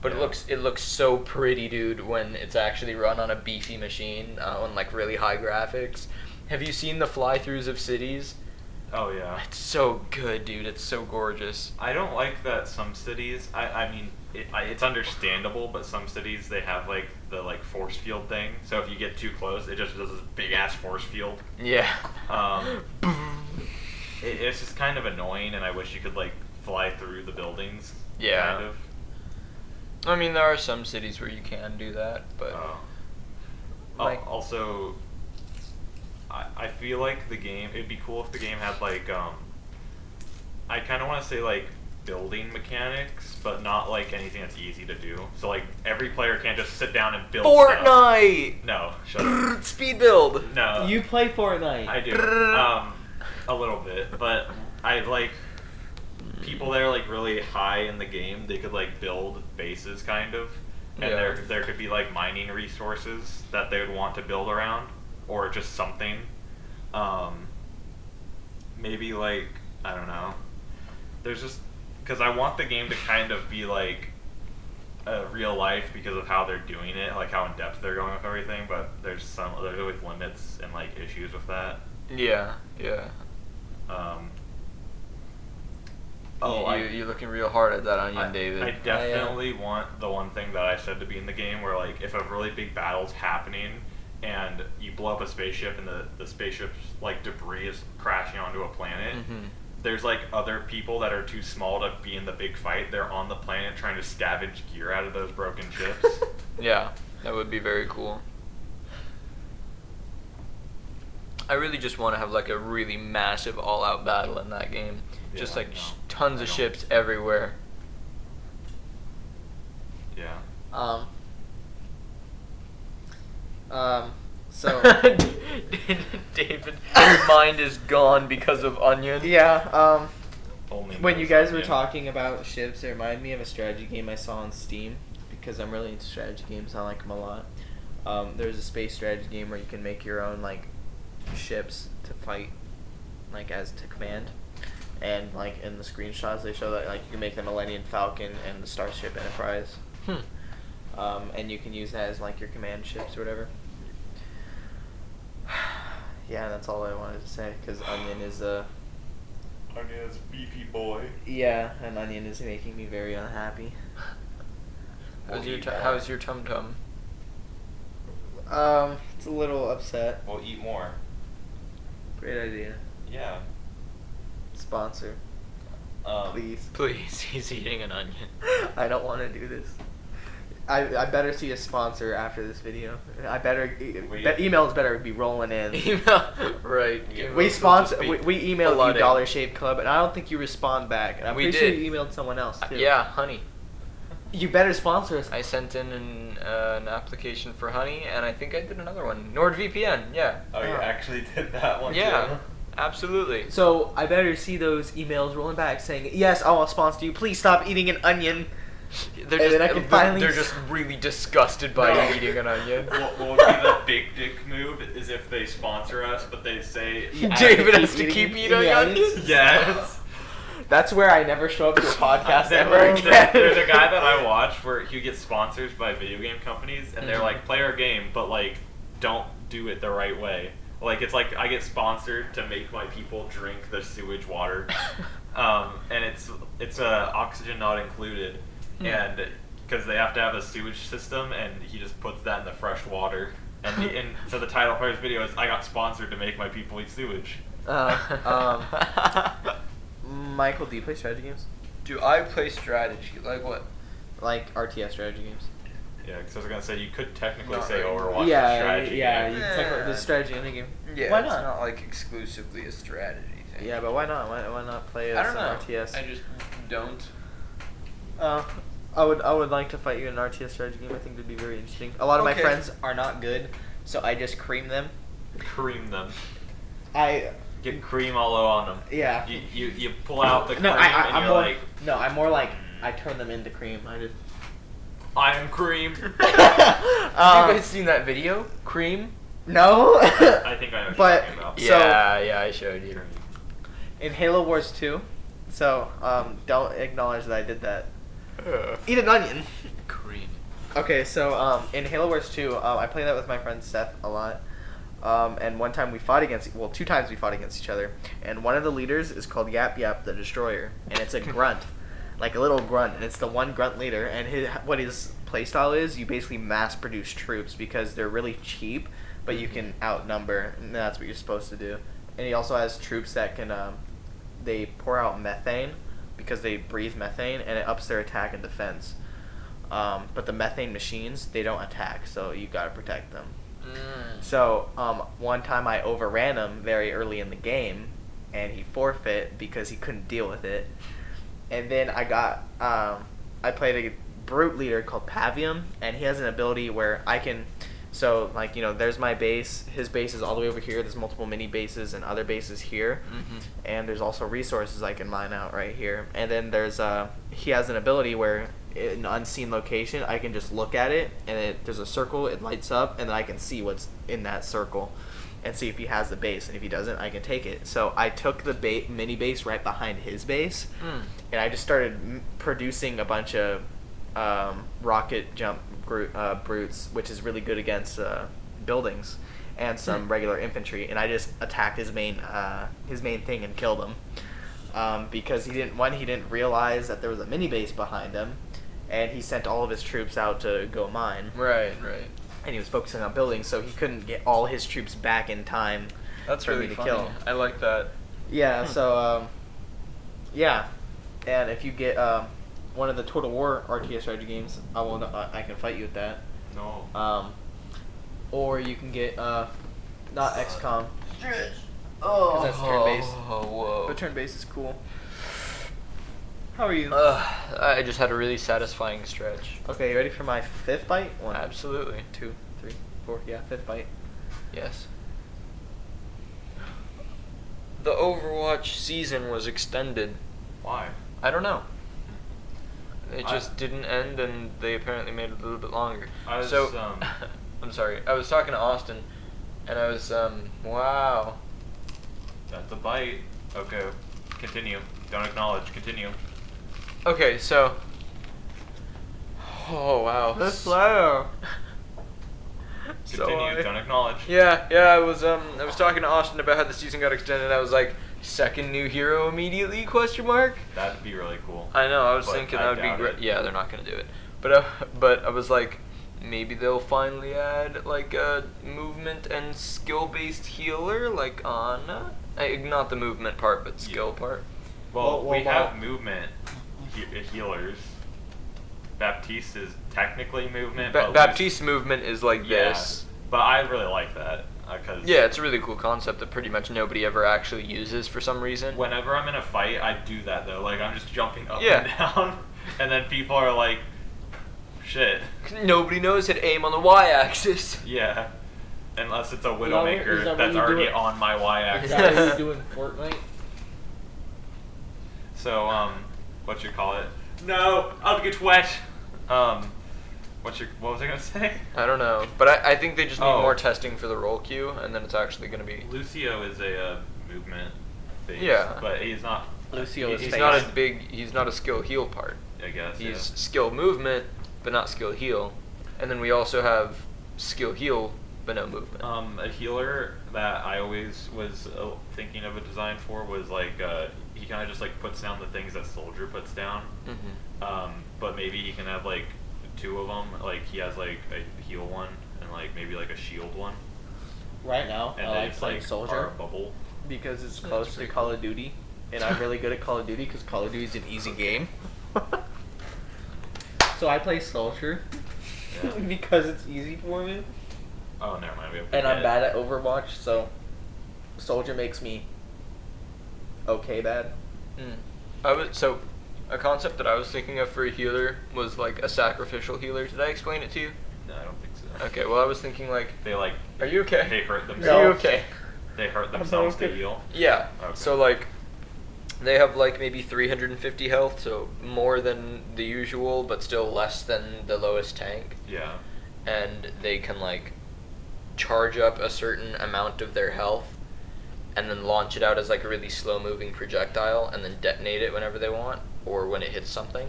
but Yeah. it looks so pretty, dude. When it's actually run on a beefy machine on like really high graphics. Have you seen the fly-throughs of cities? Oh yeah. It's so good, dude. It's so gorgeous. I don't like that some cities. I mean, it's understandable, but some cities they have like the like force field thing. So if you get too close, it just does this big ass force field. Yeah. It's just kind of annoying, and I wish you could like fly through the buildings. Yeah. Kind of. I mean, there are some cities where you can do that, but Like- Also, I feel like the game. It'd be cool if the game had like I kind of want to say like building mechanics, but not like anything that's easy to do. So like every player can't just sit down and build stuff. Fortnite. No, shut up. Speed build. No, You play Fortnite. I do. A little bit, but I like people that are like really high in the game. They could like build bases, kind of, and Yeah. there could be like mining resources that they would want to build around, or just something. Maybe like I don't know. There's just because I want the game to kind of be like real life because of how they're doing it, like how in depth they're going with everything. But there's always limits and like issues with that. Yeah. Yeah. You're looking real hard at that onion, David. I definitely want the one thing that I said to be in the game where like if a really big battle's happening and you blow up a spaceship and the spaceship's like debris is crashing onto a planet, Mhm. there's like other people that are too small to be in the big fight. They're on the planet trying to scavenge gear out of those broken ships. Yeah, that would be very cool. I really just want to have like a really massive all-out battle in that game. Just Yeah, like no, tons I of don't. ships everywhere. Yeah. So David, his mind is gone because of Onion. yeah. Only When you knows guys were Onion. talking about ships, it reminded me of a strategy game I saw on Steam because I'm really into strategy games. I like them a lot. There's a space strategy game where you can make your own like ships to fight, like as to command, and like in the screenshots they show that like you can make the Millennium Falcon and the Starship Enterprise, and you can use that as like your command ships or whatever. Yeah, that's all I wanted to say because Onion is a. Onion is beefy boy. Yeah, and Onion is making me very unhappy. How's We'll your eat how's your tum tum? It's a little upset. We'll eat more. Great idea. Yeah. Sponsor, please. Please, he's eating an onion. I don't want to do this. I better see a sponsor after this video. I better emails better be rolling in. Right. We sponsor. We emailed you flooding. Dollar Shave Club, and I don't think you respond back. And I'm We pretty sure did. you emailed someone else too. Yeah, honey. You better sponsor us. I sent in an application for honey, and I think I did another one. NordVPN. Yeah. Oh, you Oh. actually did that one Yeah. too? Absolutely. So I better see those emails rolling back saying, "Yes, I will sponsor you. Please stop eating an onion." They're And just, then I can finally they're just really disgusted by No. you eating an onion. What would be the big dick move is if they sponsor us, but they say Yeah. David I has to keep keep eating eating the onions? yes. That's where I never show up to a podcast There- ever there- again. There's a guy that I watch where he gets sponsors by video game companies, and they're Mhm. like, play our game, but like, don't do it the right way. Like, it's like I get sponsored to make my people drink the sewage water, and it's oxygen not included, and because they have to have a sewage system, and he just puts that in the fresh water, and so the title for his video is "I got sponsored to make my people eat sewage." Michael, do you play strategy games? Do I play strategy? Like what? Like RTS strategy games? Yeah, because I was gonna say you could technically Not say really. Overwatch is a strategy game. You technically, the strategy indie game. Yeah, Why it's not? not like exclusively a strategy thing. Yeah, but why not? Why not play I as don't an know. RTS? I just don't. I would like to fight you in an RTS strategy game. I think it'd be very interesting. A lot of my Okay. friends are not good, so I just cream them. Cream them. I Get cream all on them. yeah. You pull out the cream No, and I'm you're more. like, No, I'm more like I turn them into cream. I just. I am cream. Have you guys seen that video? Cream? No. I think I know what But- you're talking about. So- yeah, I showed you. In Halo Wars 2, so don't acknowledge that I did that. Eat an onion. Cream. Okay, so in Halo Wars 2, I play that with my friend Seth a lot. And one time we fought against, well, 2 times we fought against each other. And one of the leaders is called Yap Yap the Destroyer, and it's a grunt, like a little grunt, and it's the one grunt leader. And what his playstyle is, you basically mass produce troops because they're really cheap, but you can outnumber, and that's what you're supposed to do. And he also has troops that can, they pour out methane because they breathe methane, and it ups their attack and defense. But the methane machines, they don't attack, so you gotta protect them. So one time I overran him very early in the game, and he forfeit because he couldn't deal with it. And then I played a brute leader called Pavium, and he has an ability where I can, so like there's my base. His base is all the way over here. There's multiple mini bases and other bases here, and there's also resources I can mine out right here. And then he has an ability where in an unseen location I can just look at it, and there's a circle, it lights up, and then I can see what's in that circle and see if he has the base, and if he doesn't, I can take it. So I took the mini base right behind his base, and I just started producing a bunch of rocket jump brutes, which is really good against buildings, and some regular infantry, and I just attacked his main thing and killed him, because he didn't realize that there was a mini base behind him, and he sent all of his troops out to go mine, Right. and he was focusing on buildings, so he couldn't get all his troops back in time. That's for really me to funny. kill. I like that. Yeah, so yeah, and if you get one of the Total War RTS strategy games, I can fight you with that. No. Or you can get not XCOM. Oh, that's turn-based. Whoa. But turn-based is cool. How are you? I just had a really satisfying stretch. Okay, you ready for my 5th bite? 1, Absolutely. 2, 3, 4. Yeah, 5th bite. Yes. The Overwatch season was extended. Why? I don't know. It just didn't end, and they apparently made it a little bit longer. I was, I'm sorry. I was talking to Austin, and I was, wow. That's a bite. Okay, continue. Don't acknowledge. Continue. Okay, so. Oh, wow. slow. Continue. Don't acknowledge. Yeah, I was talking to Austin about how the season got extended, and I was like, second new hero immediately, question mark? That'd be really cool. I know, I was But thinking I that would be doubt great. it. Yeah, they're not going to do it. But I was like, maybe they'll finally add, like, a movement and skill-based healer, like Ana? Not the movement part, but skill part. Well, Well, we have movement healers. Baptiste is technically movement, but Baptiste's movement is like this. But I really like that because Yeah, it's a really cool concept that pretty much nobody ever actually uses for some reason. whenever I'm in a fight, I do that though. Like I'm just jumping up Yeah. and down, and then people are like, "Shit." Nobody knows how to aim on the y-axis. Yeah. Unless it's a that what- Widowmaker is that what that's you already do? on my y-axis. Is that what you do in Fortnite? So, what you call it? No, I'll get wet. What was I gonna say? I don't know, but I think they just need Oh. more testing for the roll queue, and then it's actually going to be... Lucio is a movement base, Yeah. but he's not Lucio is He's face. not a big. He's not a skill heal part. I guess. He's Yeah. skill movement, but not skill heal. And then we also have skill heal, but no movement. A healer that I always was thinking of a design for was like he kind of just like puts down the things that soldier puts down. But maybe he can have like 2 of them. Like he has like a heal one and like maybe like a shield one. Right now, And I they like just playing like are soldier a bubble. because it's Yeah, close that's to pretty Call cool. of Duty, and I'm really good at Call of Duty because Call of Duty is an easy game. So I play soldier Yeah. because it's easy for me, Oh, never mind. We have and I'm bad at Overwatch, so soldier makes me okay bad. So a concept that I was thinking of for a healer was like a sacrificial healer. Did I explain it to you? No, I don't think so. Okay. Well, I was thinking like, They like are you okay? they hurt Are themselves. you okay? They hurt not themselves to okay. heal. Yeah. Okay. So like, they have like maybe 350 health, so more than the usual, but still less than the lowest tank. Yeah. And they can like charge up a certain amount of their health and then launch it out as like a really slow moving projectile and then detonate it whenever they want or when it hits something,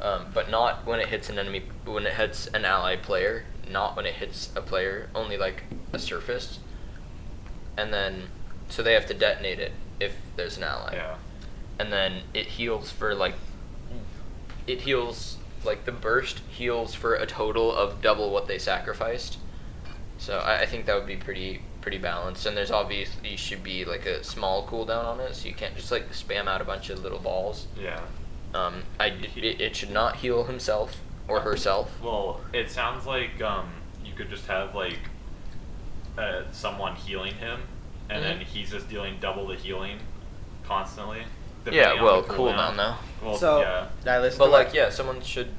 but not when it hits an enemy, when it hits an ally player, not when it hits a player, only like a surface. And then so they have to detonate it if there's an ally. Yeah. And then it heals for like, it heals like the burst heals for a total of double what they sacrificed. So I think that would be pretty balanced. And there's obviously should be like a small cooldown on it, so you can't just like spam out a bunch of little balls. Yeah. It should not heal himself or herself. Well, it sounds like you could just have like someone healing him, and then he's just dealing double the healing constantly. depending Yeah, on well, the cooldown though. Well, So yeah. I listen But to like, yeah, someone should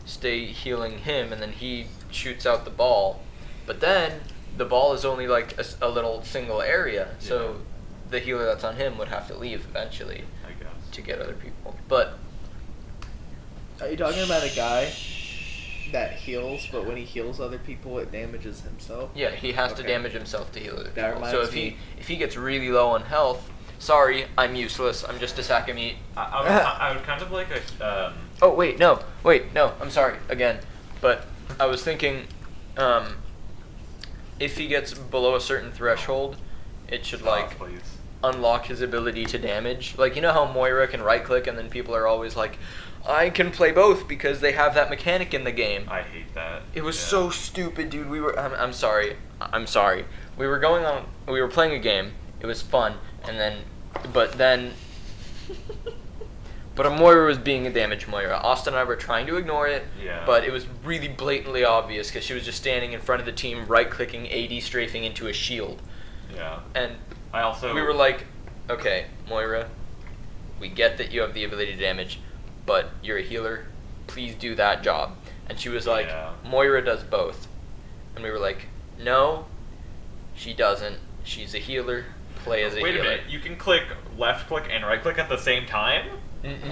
stay healing him, and then he shoots out the ball. But then the ball is only like a little single area, so the healer that's on him would have to leave eventually I guess. to get other people. But Are you talking about a guy that heals, but when he heals other people, it damages himself? yeah, he has to Okay. damage himself to heal other That people. So reminds if he gets really low on health, sorry, I'm useless. I'm just a sack of meat. I would kind of like a Oh wait, no, I'm sorry again, but I was thinking, if he gets below a certain threshold, it should like please. unlock his ability to damage. Like, you know how Moira can right click and then people are always like, I can play both because they have that mechanic in the game. I hate that. It was Yeah. so stupid, dude. I'm sorry. We were playing a game. It was fun, but Moira was being a damage Moira. Austin and I were trying to ignore it, Yeah. but it was really blatantly obvious because she was just standing in front of the team, right-clicking, AD strafing into a shield. Yeah. And I also we were like, okay, Moira, we get that you have the ability to damage, but you're a healer. Please do that job. And she was like, Yeah. Moira does both. And we were like, no, she doesn't. She's a healer. Play as a Wait a healer. minute. You can click left click and right click at the same time?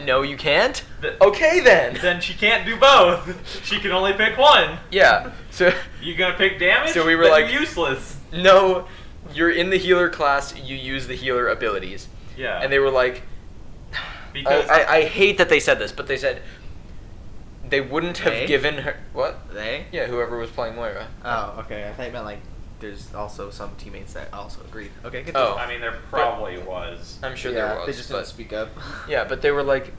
No, you can't? The- Okay, then. Then she can't do both. She can only pick one. Yeah. So, You gonna pick damage? So we were Then like- you're useless. no, you're in the healer class. You use the healer abilities. Yeah. And they were like, Because I hate that they said this, but they said they wouldn't have They? given her... What? They? Yeah, whoever was playing Moira. Oh, okay. I thought you meant like there's also some teammates that also agreed. Okay, good. Oh. I mean, there probably was. I'm sure yeah, there was. they just but, didn't speak up. yeah, but they were like,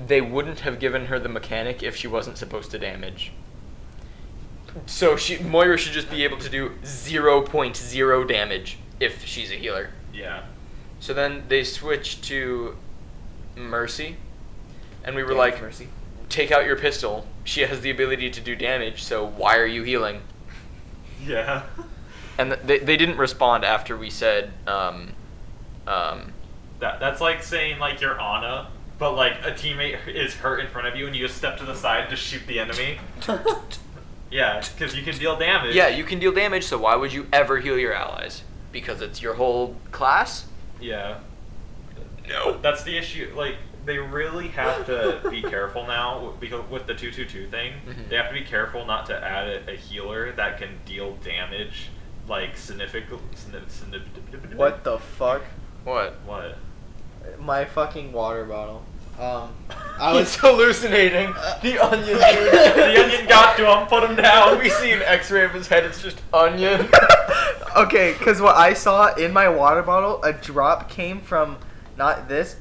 they wouldn't have given her the mechanic if she wasn't supposed to damage. So Moira should just be able to do 0.0 damage if she's a healer. Yeah. So then they switched to Mercy, and we were Damage like, Mercy. take out your pistol. She has the ability to do damage, so why are you healing? Yeah. And they didn't respond after we said, That's like saying like you're Ana, but like a teammate is hurt in front of you and you just step to the side to shoot the enemy. Yeah, because you can deal damage. yeah, you can deal damage, so why would you ever heal your allies? Because it's your whole class? Yeah. No. That's the issue. Like they really have to be careful now because with the 2-2-2 thing. Mhm. They have to be careful not to add a healer that can deal damage like significant. What the fuck? What? What? My fucking water bottle. I was hallucinating. The onion dude. The onion got to him. Put him down. We see an X-ray of his head. It's just onion. Okay, because what I saw in my water bottle, a drop came from not this.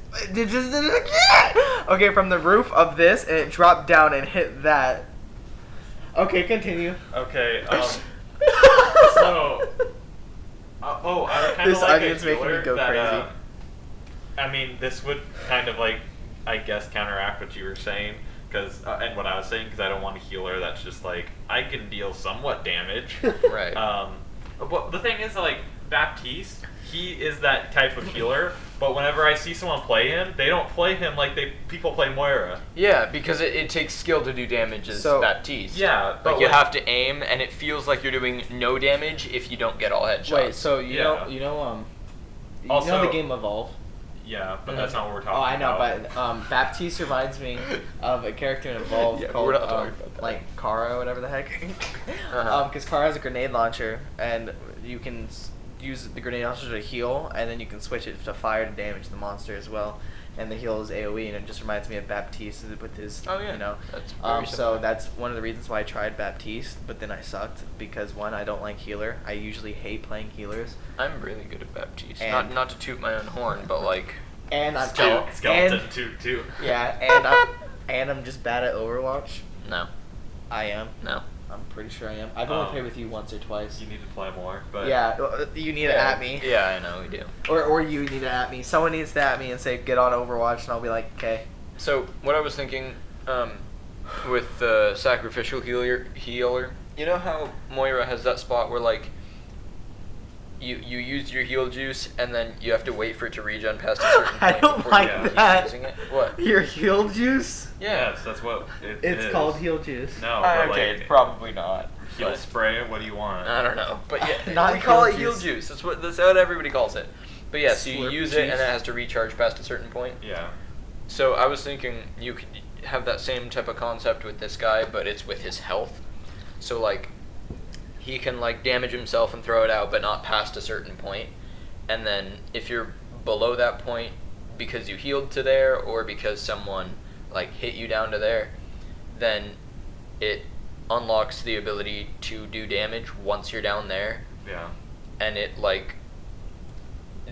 Okay, from the roof of this, and it dropped down and hit that. Okay, continue. Okay. So. I kind This of like onion's a making me healer go that, crazy. I mean, this would kind of like, I guess, counteract what you were saying, and what I was saying, because I don't want a healer that's just like, I can deal somewhat damage. Right. But the thing is, like, Baptiste, he is that type of healer, but whenever I see someone play him, they don't play him like people play Moira. Yeah, because it takes skill to do damage as So- Baptiste. Yeah, but Like you have to aim, and it feels like you're doing no damage if you don't get all headshots. Wait, so you Yeah. know you know Also- the game Evolve? Yeah, but that's not what we're talking Oh, I know, about. but Baptiste reminds me of a character in Evolve Yeah, called we're not talking about that. like Kara, whatever the heck. Uh-huh. Because Kara has a grenade launcher, and you can use the grenade launcher to heal, and then you can switch it to fire to damage the monster as well. And the heal is AOE, and it just reminds me of Baptiste with his, Oh, yeah. you know. That's very So similar. that's one of the reasons why I tried Baptiste, but then I sucked because one, I don't like healer. I usually hate playing healers, I'm really good at Baptiste. And- Not to toot my own horn, but like and I'm Skeleton and, too. yeah, and I'm just bad at Overwatch. no. I am. No. I'm pretty sure I am. I've only Oh. played with you once or twice. You need to play more, but Yeah, you need to at me. Yeah, I know we do. Or you need to at me. Someone needs to at me and say, get on Overwatch, and I'll be like, okay. So what I was thinking, with the sacrificial healer, you know how Moira has that spot where like you use your heal juice and then you have to wait for it to regen past a certain point I don't before like you keep that. using it? What? Your heal juice? Yeah. yes, that's what it It's is. called heal juice. No, but okay, like probably not. heal but- spray. What do you want? I don't know, but yeah, Not we call heal it heal juice. juice. That's what everybody calls it. But yeah, so you Slurp use it and juice. then it has to recharge past a certain point. Yeah. So I was thinking you could have that same type of concept with this guy, but it's with his health. So like he can like damage himself and throw it out, but not past a certain point. And then if you're below that point because you healed to there or because someone like hit you down to there, then it unlocks the ability to do damage once you're down there. Yeah. And it like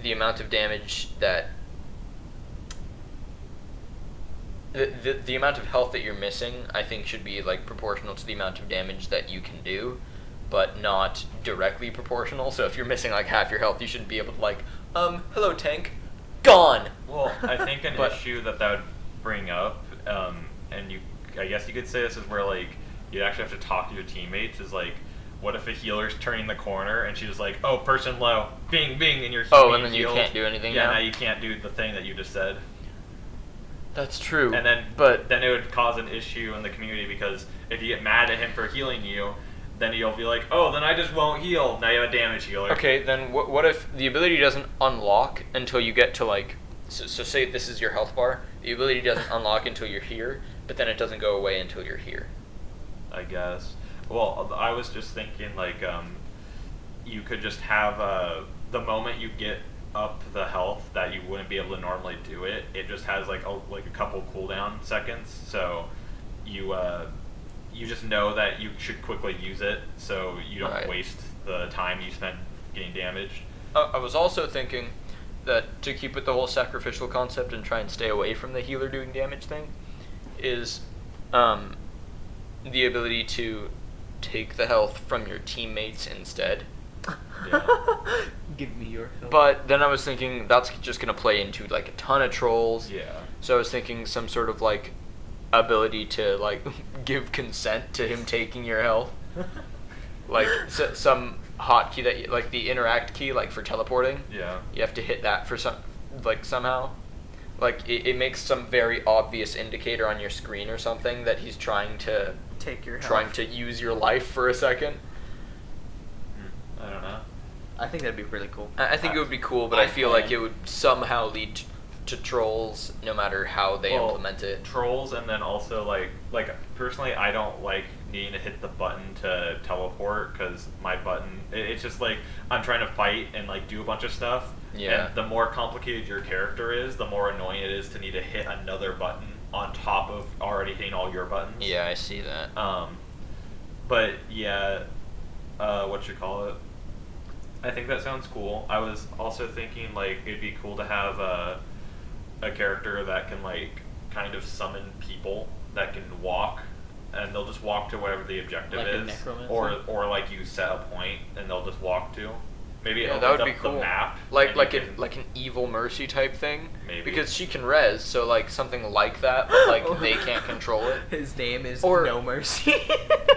the amount of damage that the amount of health that you're missing, I think, should be like proportional to the amount of damage that you can do, but not directly proportional. So if you're missing like half your health, you shouldn't be able to like, hello tank, gone. Well, I think an But- issue that would bring up, and I guess you could say this is where like you'd actually have to talk to your teammates. Is like, what if a healer's turning the corner and she's like, "Oh, person low, bing, bing," and you're Oh, being and then you healed. can't do anything Yeah, now? now you can't do the thing that you just said. That's true. And then, but then it would cause an issue in the community because if you get mad at him for healing you, then you'll be like, "Oh, then I just won't heal." Now you have a damage healer. okay, then what if the ability doesn't unlock until you get to like, so say this is your health bar, the ability doesn't unlock until you're here, but then it doesn't go away until you're here. I guess. Well, I was just thinking like you could just have the moment you get up the health that you wouldn't be able to normally do it. It just has like a couple cooldown seconds, so you just know that you should quickly use it, so you don't Right. waste the time you spend getting damaged. I was also thinking that to keep with the whole sacrificial concept and try and stay away from the healer doing damage thing, is the ability to take the health from your teammates instead. Yeah. Give me your help. But then I was thinking that's just gonna play into like a ton of trolls. Yeah. So I was thinking some sort of like ability to like give consent to him taking your health, like some hotkey that like the interact key, like for teleporting. Yeah. You have to hit that for some, like somehow, like it makes some very obvious indicator on your screen or something that he's trying to Take your trying health. to use your life for a second. I don't know. I think that'd be really cool. I think it would be cool, but I feel like it would somehow lead to trolls, no matter how they Well, implement it. Trolls, and then also like personally, I don't like needing to hit the button to teleport because my button it's just like I'm trying to fight and like do a bunch of stuff. Yeah. And the more complicated your character is, the more annoying it is to need to hit another button on top of already hitting all your buttons. Yeah, I see that. But yeah, what you call it? I think that sounds cool. I was also thinking like it'd be cool to have a character that can like kind of summon people that can walk, and they'll just walk to whatever the objective Like a is, necromancer? or like you set a point and they'll just walk to. Maybe it Yeah, opens that would up be cool. the map. Like and like you an can- like an evil mercy type thing. Maybe. Because she can res, so like something like that, but like they can't control it. His name is Or- No Mercy.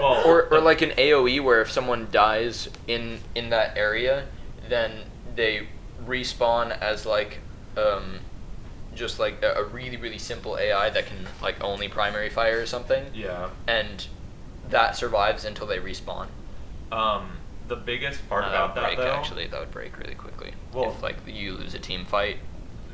Well, Or like an AoE where if someone dies in that area, then they respawn as like just like a really really simple AI that can like only primary fire or something, yeah. and that survives until they respawn. The biggest part That about would that break, though. actually, that would break really quickly. Well- if like you lose a team fight.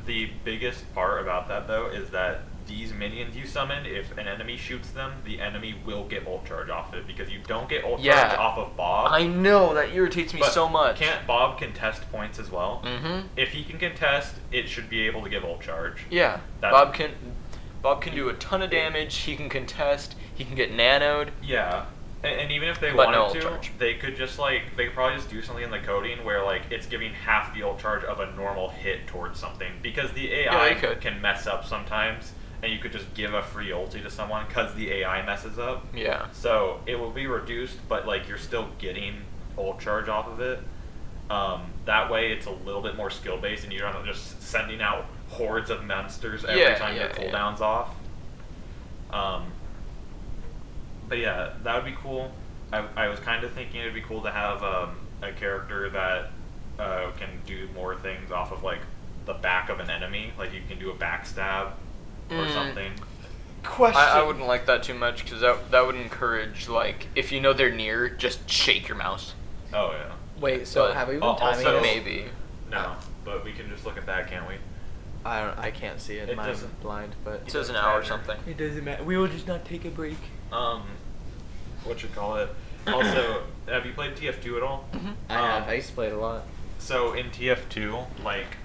The biggest part about that though is that these minions you summon, if an enemy shoots them, the enemy will get ult charge off it because you don't get ult Yeah. charge off of Bob. I know that irritates me but so much. Can't Bob contest points as well? Mm-hmm. If he can contest, it should be able to give ult charge. Yeah, That- Bob can do a ton of damage. He can contest. He can get nanoed. Yeah. And even if they But no wanted ult to, charge. they could just like they could probably just do something in the coding where like it's giving half the ult charge of a normal hit towards something because the AI they could. can mess up sometimes, and you could just give a free ulti to someone because the AI messes up. Yeah. So it will be reduced, but like you're still getting ult charge off of it. That way, it's a little bit more skill based, and you're not just sending out hordes of monsters every Yeah, time your yeah, cooldown's off. But yeah, that would be cool. I was kind of thinking it'd be cool to have a character that can do more things off of like the back of an enemy, like you can do a backstab or something. Question. I wouldn't like that too much because that would encourage like if you know they're near, just shake your mouse. Oh yeah. Wait, so But have we been also- timing So- this? Maybe. No, but we can just look at that, can't we? I can't see it. It I'm doesn't- blind, but It says an hour or matter. something. it doesn't matter. We will just not take a break. What you call it? Also, have you played TF2 at all? I have. I used to play it a lot. So in TF2, like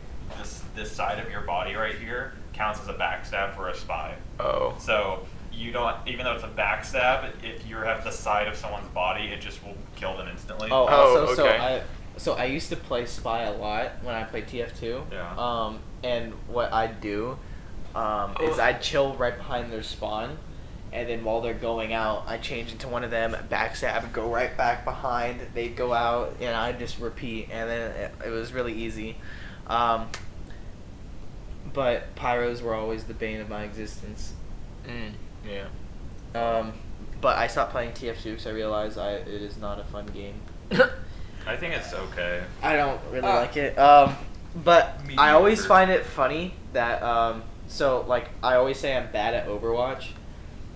this side of your body right here counts as a backstab for a spy. Oh. So you don't, even though it's a backstab, if you have the side of someone's body, it just will kill them instantly. Oh, Oh, also, okay. so I used to play Spy a lot when I played TF2. Yeah. And what I'd do, is I'd chill right behind their spawn, and then while they're going out, I change into one of them, backstab, go right back behind. They'd go out, and I'd just repeat, and then it was really easy. But pyros were always the bane of my existence. Yeah. But I stopped playing TF2 because I realized it is not a fun game. I think it's okay. I don't really like it. But I always Mediocre. find it funny that so like I always say I'm bad at Overwatch,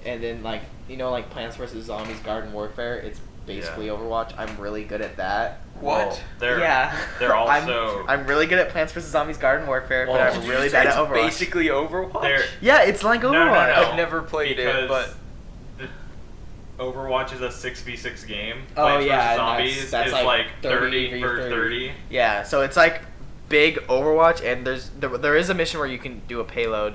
and then like like Plants vs Zombies Garden Warfare, it's basically Yeah. Overwatch. I'm really good at that. Well, they're Yeah. they're also I'm really good at Plants vs Zombies Garden Warfare, Well, but did I'm you really Say bad at it's Overwatch. basically Overwatch. They're- Yeah, it's like No, Overwatch. no, no. I've never played it, because but the Overwatch is a 6v6 game. Oh, Plants yeah, vs. and Zombies that's is like like 30 30 for 30. Yeah, so it's like big Overwatch, and there is a mission where you can do a payload.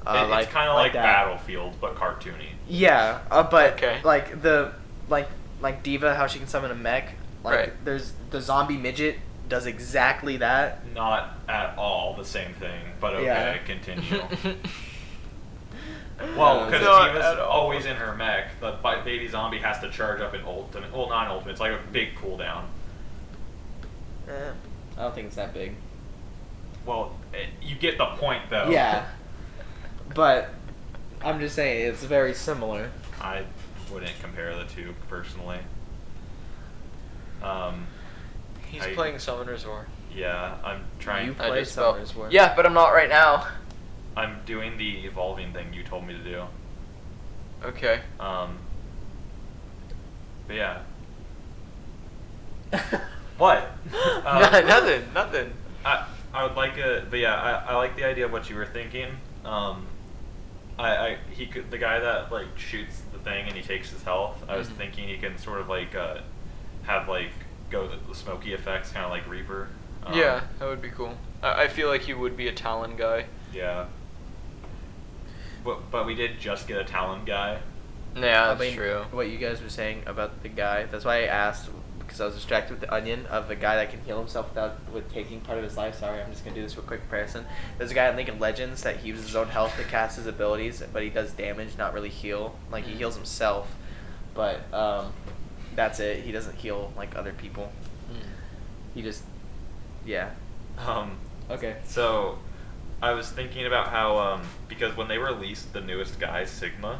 It's kind of like that. Battlefield, but cartoony. Yeah, but Okay. like like Diva, how she can summon a mech. Like Right. there's the zombie midget does exactly that. Not at all the same thing, but okay, Yeah. continue. Well, because Not Diva's at all. always in her mech, the baby zombie has to charge up in ultimate. Well, not ultimate. It's like a big cooldown. I don't think it's that big. Well, you get the point though. Yeah, but I'm just saying it's very similar. I wouldn't compare the two personally. he's I- playing Summoner's War. Yeah, I'm trying. You I play just felt- Summoner's War. Yeah, but I'm not right now. I'm doing the evolving thing you told me to do. Okay. But yeah. What? Nothing. I would like a, but yeah, I like the idea of what you were thinking. He could, the guy that like shoots the thing and he takes his health. I was thinking he can sort of like have like go the smoky effects, kind of like Reaper. Yeah, that would be cool. I feel like he would be a Talon guy. Yeah. But we did just get a Talon guy. Yeah, I that's mean, true. What you guys were saying about the guy, that's why I asked, because I was distracted with the onion of the guy that can heal himself with taking part of his life. Sorry, I'm just going to do this real quick comparison. There's a guy in League of Legends that he uses his own health to cast his abilities, but he does damage, not really heal. Like, he heals himself, but that's it. He doesn't heal like other people. He just, yeah. Okay. So, I was thinking about how, because when they released the newest guy, Sigma,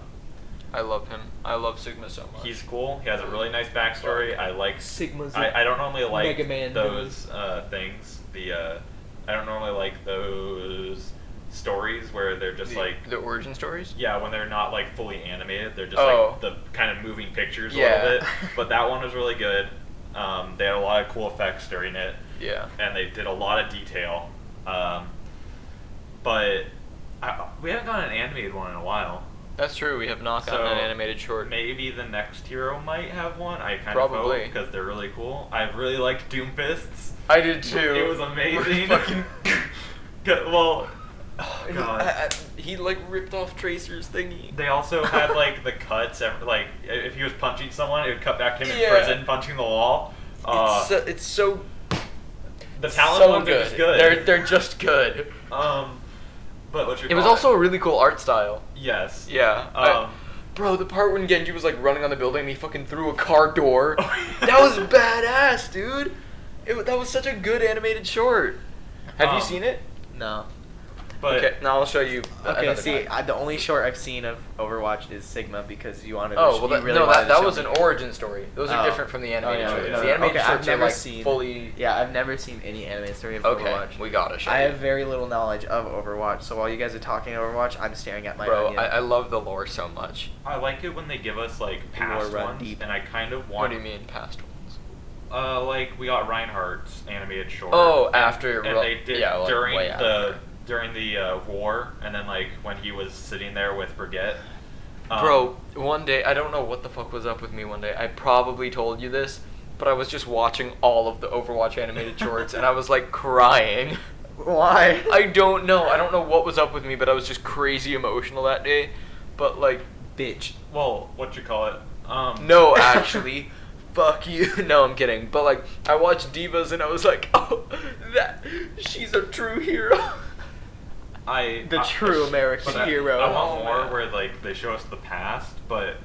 I love him. I love Sigma so much. he's cool. He has a really nice backstory. I like Sigma's I don't normally like Mega Man those things. I don't normally like those stories where they're just like the origin stories. yeah, when they're not like fully animated, they're just Oh. like the kind of moving pictures a Yeah. little bit. But that one was really good. They had a lot of cool effects during it, Yeah. and they did a lot of detail. But we haven't gotten an animated one in a while. That's true. We have not gotten So, an animated short. Maybe the next hero might have one. I kind Probably. of hope, because they're really cool. I really liked Doomfists. I did too. It was amazing. Fucking. Well, Oh, God. he like ripped off Tracer's thingy. They also had like the cuts. Like if he was punching someone, it would cut back to him in Yeah. prison punching the wall. It's so The Talon so ones are good. just good. They're just good. But what you It was also a really cool art style. yes. Yeah. Bro, the part when Genji was like running on the building and he fucking threw a car door. That was badass, dude. That was such a good animated short. Have you seen it? No. But Okay, now I'll show you. Okay, another see, guy. the only short I've seen of Overwatch is Sigma because you wanted. Oh, to, well, you that, really no, wanted to that show was me. an origin story. Those are Oh. different from the animated yeah, shorts. yeah. The animated Okay, shorts I've are never like seen. fully. Yeah, I've never seen any anime story of Okay, Overwatch. we gotta show I you. have very little knowledge of Overwatch, so while you guys are talking Overwatch, I'm staring at my Bro, onion. I love the lore so much. I like it when they give us like past run ones, deep. and I kind of What want. do you mean past ones? Like we got Reinhardt's animated short. Oh, and- after and Ro- they did yeah, like, during way after. during the war, and then like when he was sitting there with Brigitte. Bro, one day, I don't know what the fuck was up with me one day. I probably told you this, but I was just watching all of the Overwatch animated shorts, and I was like crying. Why? I don't know. I don't know what was up with me, but I was just crazy emotional that day. But like, Bitch. Well, what you call it? no, actually, fuck you. No, I'm kidding. But like, I watched Divas, and I was like, oh, she's a true hero. The true American but hero. I want Oh, more man. where like they show us the past, but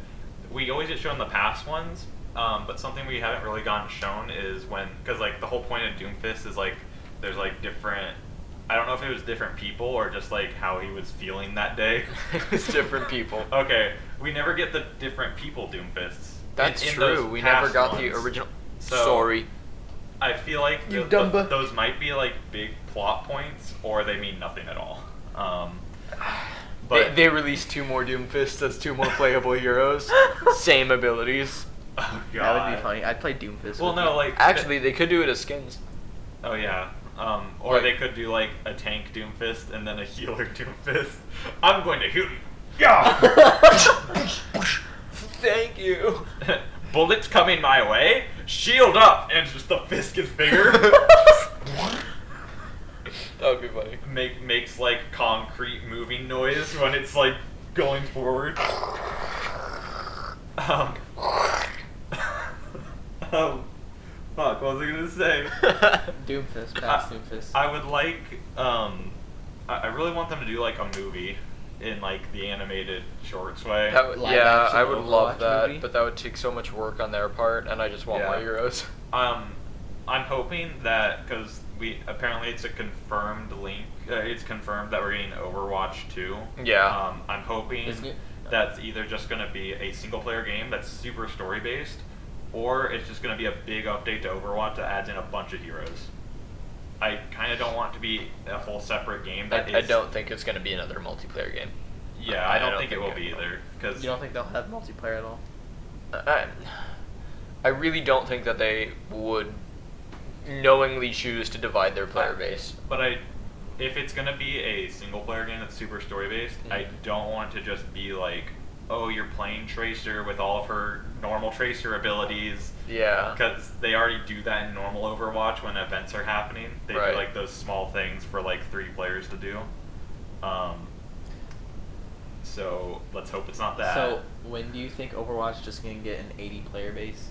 we always get shown the past ones. But something we haven't really gotten shown is when, because like the whole point of Doomfist is like there's like different. I don't know if it was different people or just like how he was feeling that day. It's different people. Okay, we never get the different people Doomfists. That's in true. those We never past got the ones. original. So- Sorry. I feel like You dumba. those might be like big plot points, or they mean nothing at all. But They released 2 more Doomfists as 2 more playable heroes. Same abilities. oh god, That would be funny. I'd play Doomfist. Well, with no, you. like Actually, they could do it as skins. oh yeah, or Like- they could do like a tank Doomfist and then a healer Doomfist. I'm going to heal you. Yeah. Thank you. Bullets coming my way. Shield up, and just the fist gets bigger. That would be funny. Makes like concrete moving noise when it's like going forward. Fuck, what was I gonna say? Doomfist, past Doomfist. I would like, I really want them to do like a movie in like the animated shorts way. That would, Live yeah, action I would love Overwatch that, movie? but that would take so much work on their part, and I just want Yeah. more heroes. I'm hoping that because apparently it's a confirmed link. It's confirmed that we're getting Overwatch 2. Yeah. I'm hoping Isn't it? that's either just going to be a single player game that's super story based, or it's just going to be a big update to Overwatch that adds in a bunch of heroes. I kind of don't want it to be a whole separate game. I don't think it's going to be another multiplayer game. Yeah, I don't think it will be either. Because You don't think they'll have multiplayer at all? I really don't think that they would knowingly choose to divide their player base. But if it's gonna be a single player game that's super story based, I don't want to just be like, oh, you're playing Tracer with all of her normal Tracer abilities. Yeah. Because they already do that in normal Overwatch when events are happening. They Right. do like those small things for like 3 players to do. So let's hope it's not that. So when do you think Overwatch is just gonna get an 80 player base?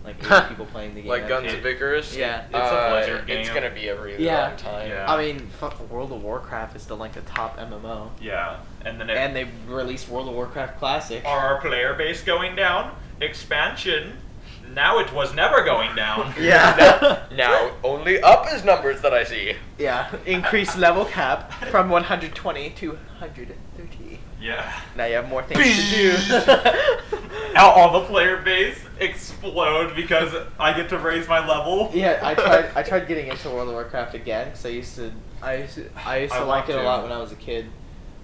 Like 80 people playing the game. Like Guns It- of Icarus? Yeah. It's a Blizzard game. It's gonna be a really Yeah. long time. Yeah. I mean, fuck, World of Warcraft is still like the top MMO. Yeah, and then And they released World of Warcraft Classic. are our player base going down? Expansion. Now it was never going down. Yeah. Now, only up is numbers that I see. Yeah. Increased level cap from 120 to 130. Yeah. Now you have more things to do. Now all the player base explode because I get to raise my level. Yeah, I tried getting into World of Warcraft again because I used to I like want it a to. lot when I was a kid.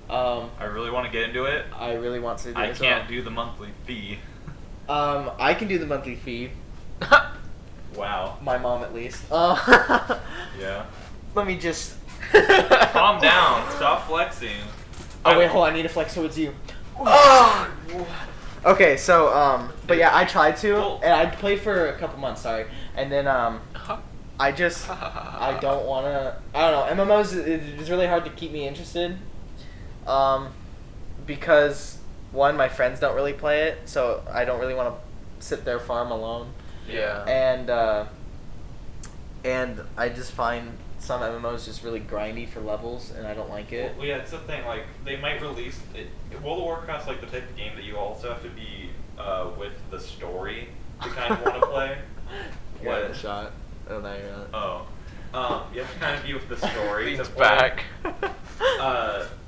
I really want to get into it. I really want to do I it as can't do the monthly fee. well. I can do the monthly fee. Wow. My mom at least. Yeah. Let me just. Calm down. Stop flexing. Oh wait, hold on. I need to flex towards you. Oh. Okay, so but yeah, I tried to, and I played for a couple months. Sorry, and then I just I don't wanna. I don't know. MMOs it's really hard to keep me interested. Because one, my friends don't really play it, so I don't really want to sit there farm alone. Yeah. And I just find some MMOs just really grindy for levels, and I don't like it. Well, yeah, it's the thing. Like, they might release it. World of Warcraft's like the type of game that you also have to be with the story to kind of want to play. Yeah, What? the shot. Oh, no, you're not. Oh. You have to kind of be with the story. Leans to play. back.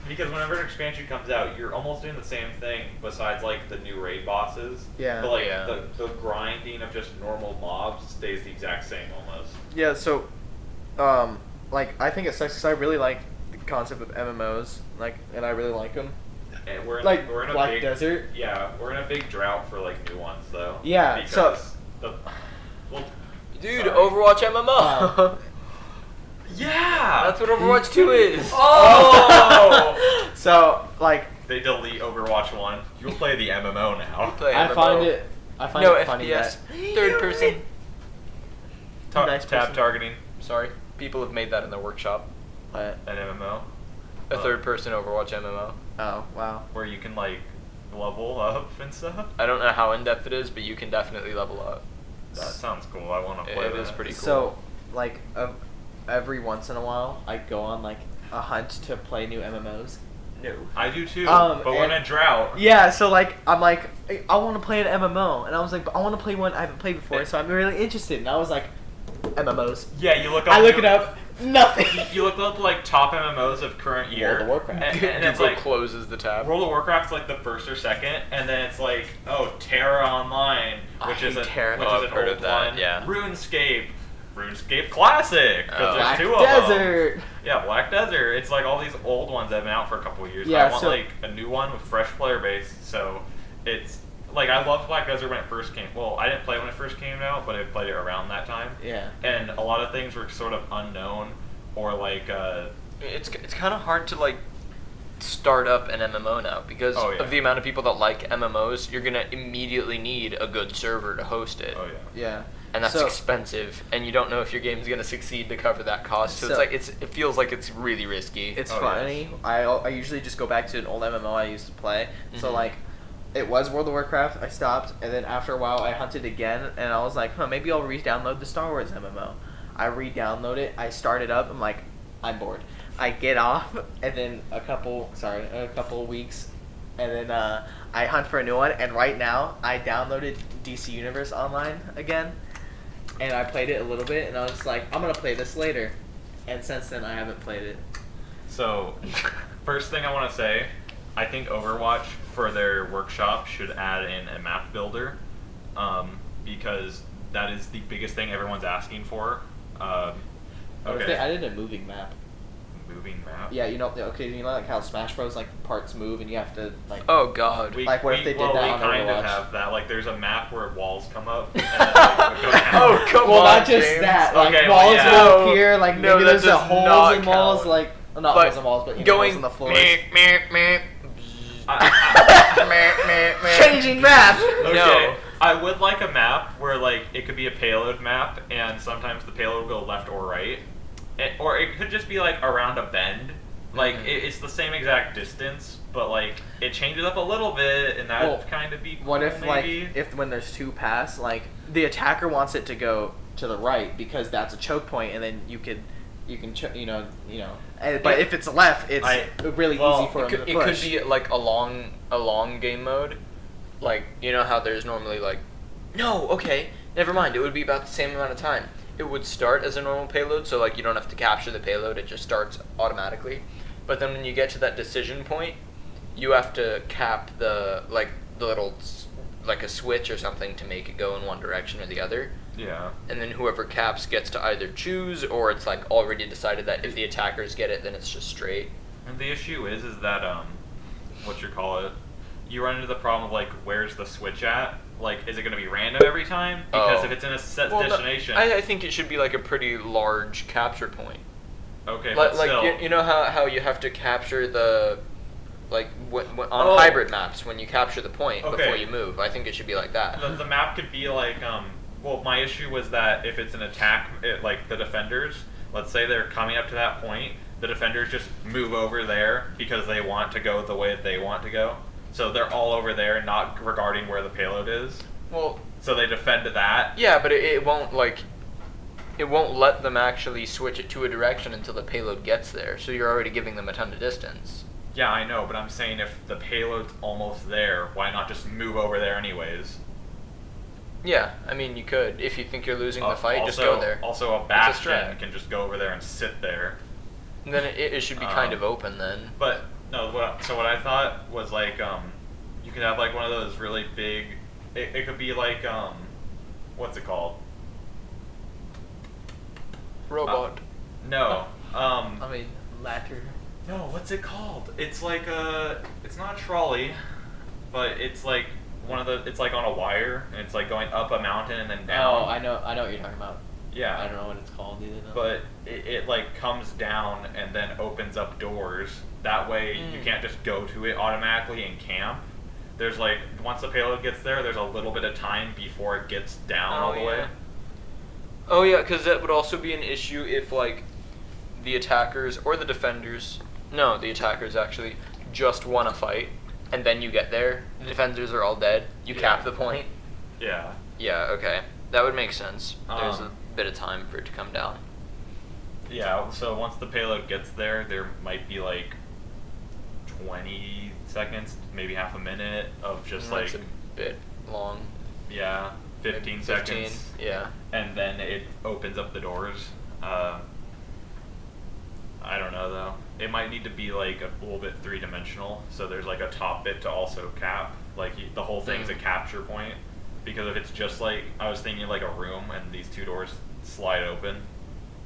Because whenever an expansion comes out, you're almost doing the same thing besides like the new raid bosses. Yeah. But like Yeah. the grinding of just normal mobs stays the exact same almost. Yeah, so, like, I think it sucks because I really like the concept of MMOs, like, and I really like them. And we're in, Like we're in a Black big Desert. Yeah, we're in a big drought for like new ones though. Yeah, so- Because well, Dude, sorry. Overwatch MMO. Yeah. That's what Overwatch 2 is. Oh. So, like, They delete Overwatch 1. You'll play the MMO now. Play I MMO. find No it funny FPS. that Third person. Nice Tab person. targeting. Sorry. People have made that in their workshop. What? An MMO. A third person Overwatch MMO. Oh, wow. Where you can like level up and stuff. I don't know how in depth it is, but you can definitely level up. That sounds cool. I want to play It that. is pretty cool. So, like, every once in a while, I go on, like, a hunt to play new MMOs. No. I do too. Um, but we're in and- a drought. Yeah, so, like, I'm like, I want to play an MMO. And I was like, but I want to play one I haven't played before, so I'm really interested. And I was like, MMOs. Yeah, you look up. I look it up, nothing. You look up like top MMOs of current year. World of Warcraft. And it's Google like closes the tab. World of Warcraft's like the first or second, and then it's like, oh, Terra Online, I which is hate a Terra. which Oh, is I've an heard old of that, one. yeah. RuneScape Classic, because Oh. there's Black 2 of them. Desert. Yeah, Black Desert. It's like all these old ones that have been out for a couple of years. Yeah, I want so- like a new one with fresh player base. So it's like I loved Black Desert when it first came. Well, I didn't play when it first came out, but I played it around that time. Yeah. And a lot of things were sort of unknown, or like It's kind of hard to like start up an MMO now because Oh, yeah. of the amount of people that like MMOs. You're gonna immediately need a good server to host it. oh yeah. Yeah. And that's So- expensive, and you don't know if your game's gonna succeed to cover that cost. So, So- it's like it feels like it's really risky. It's Oh, funny. I usually just go back to an old MMO I used to play. So Mhm. like, it was World of Warcraft. I stopped, and then after a while, I hunted again, and I was like, maybe I'll re-download the Star Wars MMO. I re-download it. I start it up. I'm like, I'm bored. I get off, and then a couple weeks, and then I hunt for a new one. And right now, I downloaded DC Universe Online again, and I played it a little bit, and I was just like, I'm gonna play this later. And since then, I haven't played it. So, first thing I want to say, I think Overwatch for their workshop should add in a map builder, because that is the biggest thing everyone's asking for. What if they added a moving map? Moving map. Yeah, you know, like how Smash Bros. Like parts move and you have to like. Oh God. Like, what if they did that on we kind of Overwatch? have that. Like, there's a map where walls come up. And then, like, it goes down. Oh come Come well, on, not just James. that. Like Okay, walls well, yeah. will No, appear. Like no, maybe that there's a does holes not in walls. count. Like well, not But holes in walls, but you know, going holes in the floors. Changing map. Okay. No. I would like a map where like it could be a payload map, and sometimes the payload will go left or right, or it could just be like around a bend. Like it's the same exact distance, but like it changes up a little bit, and that Well, would kind of be. What cool, if maybe? like if when there's two paths, like the attacker wants it to go to the right because that's a choke point, and then you can you know. But if it's left, it's really easy for him to It push. could be like a long game mode, like you know how there's normally like, no, okay, never mind. It would be about the same amount of time. It would start as a normal payload, so like you don't have to capture the payload. It just starts automatically. But then when you get to that decision point, you have to cap the little like a switch or something to make it go in one direction or the other. Yeah. And then whoever caps gets to either choose, or it's like already decided that if the attackers get it, then it's just straight. And the issue is that what you call it, you run into the problem of like where's the switch at? Like, is it going to be random every time? Because if it's in a set destination, I think it should be like a pretty large capture point. okay, but Like still, you know how you have to capture the like on hybrid maps when you capture the point Okay. before you move. I think it should be like that. the map could be like well, my issue was that if it's an attack, like the defenders, let's say they're coming up to that point, the defenders just move over there because they want to go the way that they want to go. So they're all over there, not regarding where the payload is. Well, So they defend that. yeah, but it won't it won't let them actually switch it to a direction until the payload gets there. So you're already giving them a ton of distance. Yeah, I know, but I'm saying if the payload's almost there, why not just move over there anyways? Yeah, I mean you could if you think you're losing the fight, just go there. Also, a It's a bastion strat. can just go over there and sit there. And then it should be kind of open then. But no, what I thought was like you could have like one of those really big. It could be like what's it called? Robot. No. I mean, ladder. No, what's it called? It's like it's not a trolley, but it's like one of the. It's like on a wire, and it's like going up a mountain and then down. Oh, I know what you're talking about. Yeah. I don't know what it's called either. Though. But it like comes down and then opens up doors. That way you can't just go to it automatically and camp. There's like once the payload gets there, there's a little bit of time before it gets down all the way. Oh yeah, because that would also be an issue if like the attackers or the defenders. No, the attackers actually just won a fight, and then you get there. The defenders are all dead. You cap the point. Yeah. Yeah. Okay, that would make sense. There's a Um, bit of time for it to come down. Yeah, so once the payload gets there, there might be like 20 seconds, maybe half a minute of just That's like, a bit long. yeah, 15 seconds. Yeah. And then it opens up the doors. I don't know though. It might need to be like a little bit three-dimensional, so there's like a top bit to also cap. Like the whole thing's a capture point. Because if it's just like, I was thinking like a room and these two doors slide open,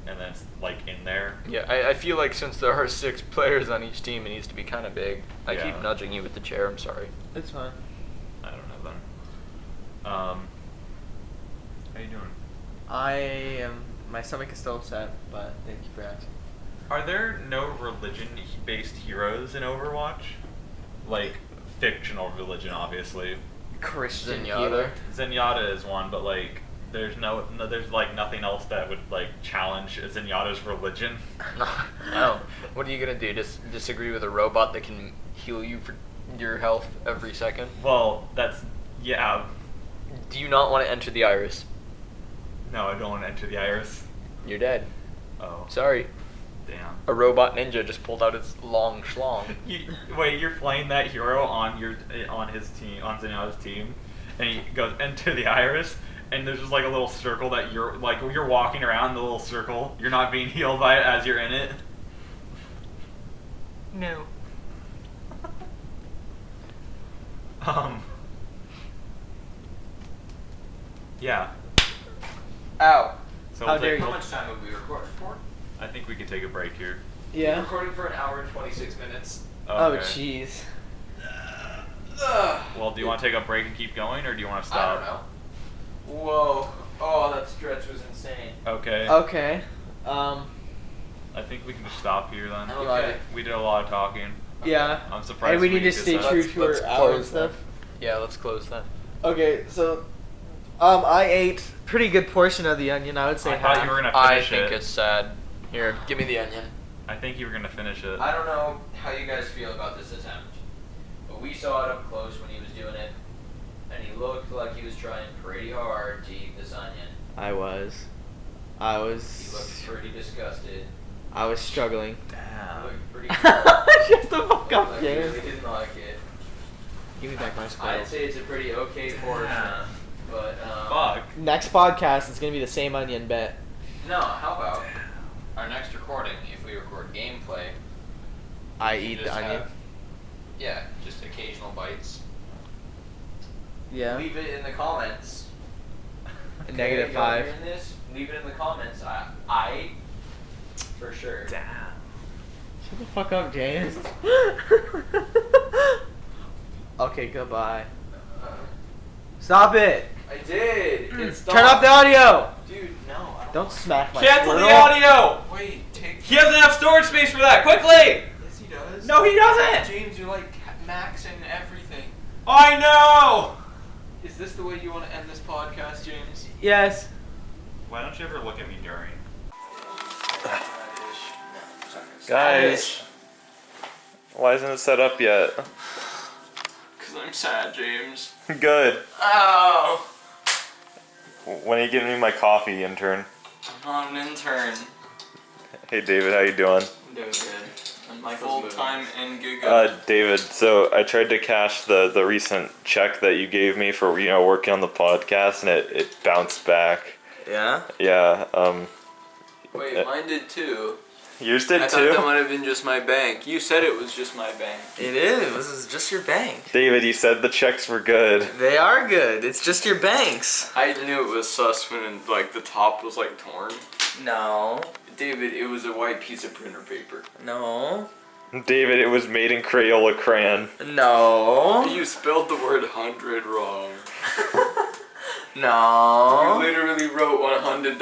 and then it's like in there. Yeah, I feel like since there are 6 players on each team, it needs to be kind of big. I Yeah. keep nudging you with the chair. I'm sorry. It's fine. I don't know then. How you doing? I am. My stomach is still upset, but thank you for asking. Are there no religion-based heroes in Overwatch? Like, fictional religion, obviously. Christian Zenyatta. healer. Zenyatta is one, but like, there's there's like nothing else that would like challenge Zenyatta's religion. No. What are you gonna do? Just disagree with a robot that can heal you for your health every second? Well, yeah. Do you not want to enter the iris? No, I don't want to enter the iris. You're dead. Oh, Sorry. damn. A robot ninja just pulled out its long schlong. Wait, you're playing that hero on his team, on Zenyatta's team, and he goes enter the iris, and there's just like a little circle that you're walking around the little circle. You're not being healed by it as you're in it. No. Yeah. Ow. So How we'll dare take- you. How much time have we recorded for? I think we could take a break here. Yeah. Recording for 1 hour and 26 minutes. Oh, Okay. jeez. Well, do you want to take a break and keep going, or do you want to stop? I don't know. Whoa. Oh, that stretch was insane. Okay. Okay. I think we can just stop here then. Okay. We did a lot of talking. Yeah. I'm surprised. And we need to just stay said- true to let's our hour and close stuff. Yeah, let's close that. Okay, so I ate pretty good portion of the onion. I would say I thought half. you were gonna I finish think it. it's sad. Here, give me the onion. I think you were gonna finish it. I don't know how you guys feel about this attempt, but we saw it up close when he was doing it, and he looked like he was trying pretty hard to eat this onion. I was He looked pretty disgusted. I was struggling. He Damn. looked pretty Shut the fuck looked up, like he James. really didn't like it. Give me back my I'd spoil. say it's a pretty okay portion, Yeah. but Fuck. Next podcast, it's gonna be the same onion bet. No, how about our next recording? If we record gameplay, I we eat just the onion. have- yeah, just occasional bites. Yeah. Leave it in the comments. Negative y'all 5. hearing this? Leave it in the comments. I for sure. Damn. Shut the fuck up, James. Okay, goodbye. Stop it. I did. It's Turn off the audio. Dude, no. I Don't smack my Cancel the Squirtle. audio. Wait, take. He doesn't have storage space for that. Quickly. Yes, he does. No, he doesn't. James, you're like maxing everything. I know. Is this the way you want to end this podcast, James? Yes. Why don't you ever look at me during? Guys. Why isn't it set up yet? Because I'm sad, James. Good. Oh. When are you getting me my coffee, intern? I'm not an intern. Hey, David, how you doing? I'm doing good. I'm full-time in Giga. David, so I tried to cash the recent check that you gave me for, working on the podcast, and it bounced back. Yeah? Yeah, Wait, mine did too. yours did I too? thought that might have been just my bank. You said it was just my bank. It is. This is just your bank. David, you said the checks were good. They are good. It's just your banks. I knew it was sus when the top was torn. No. David, it was a white piece of printer paper. No. David, it was made in Crayola crayon. No. You spelled the word 100 wrong. No. You literally wrote $100.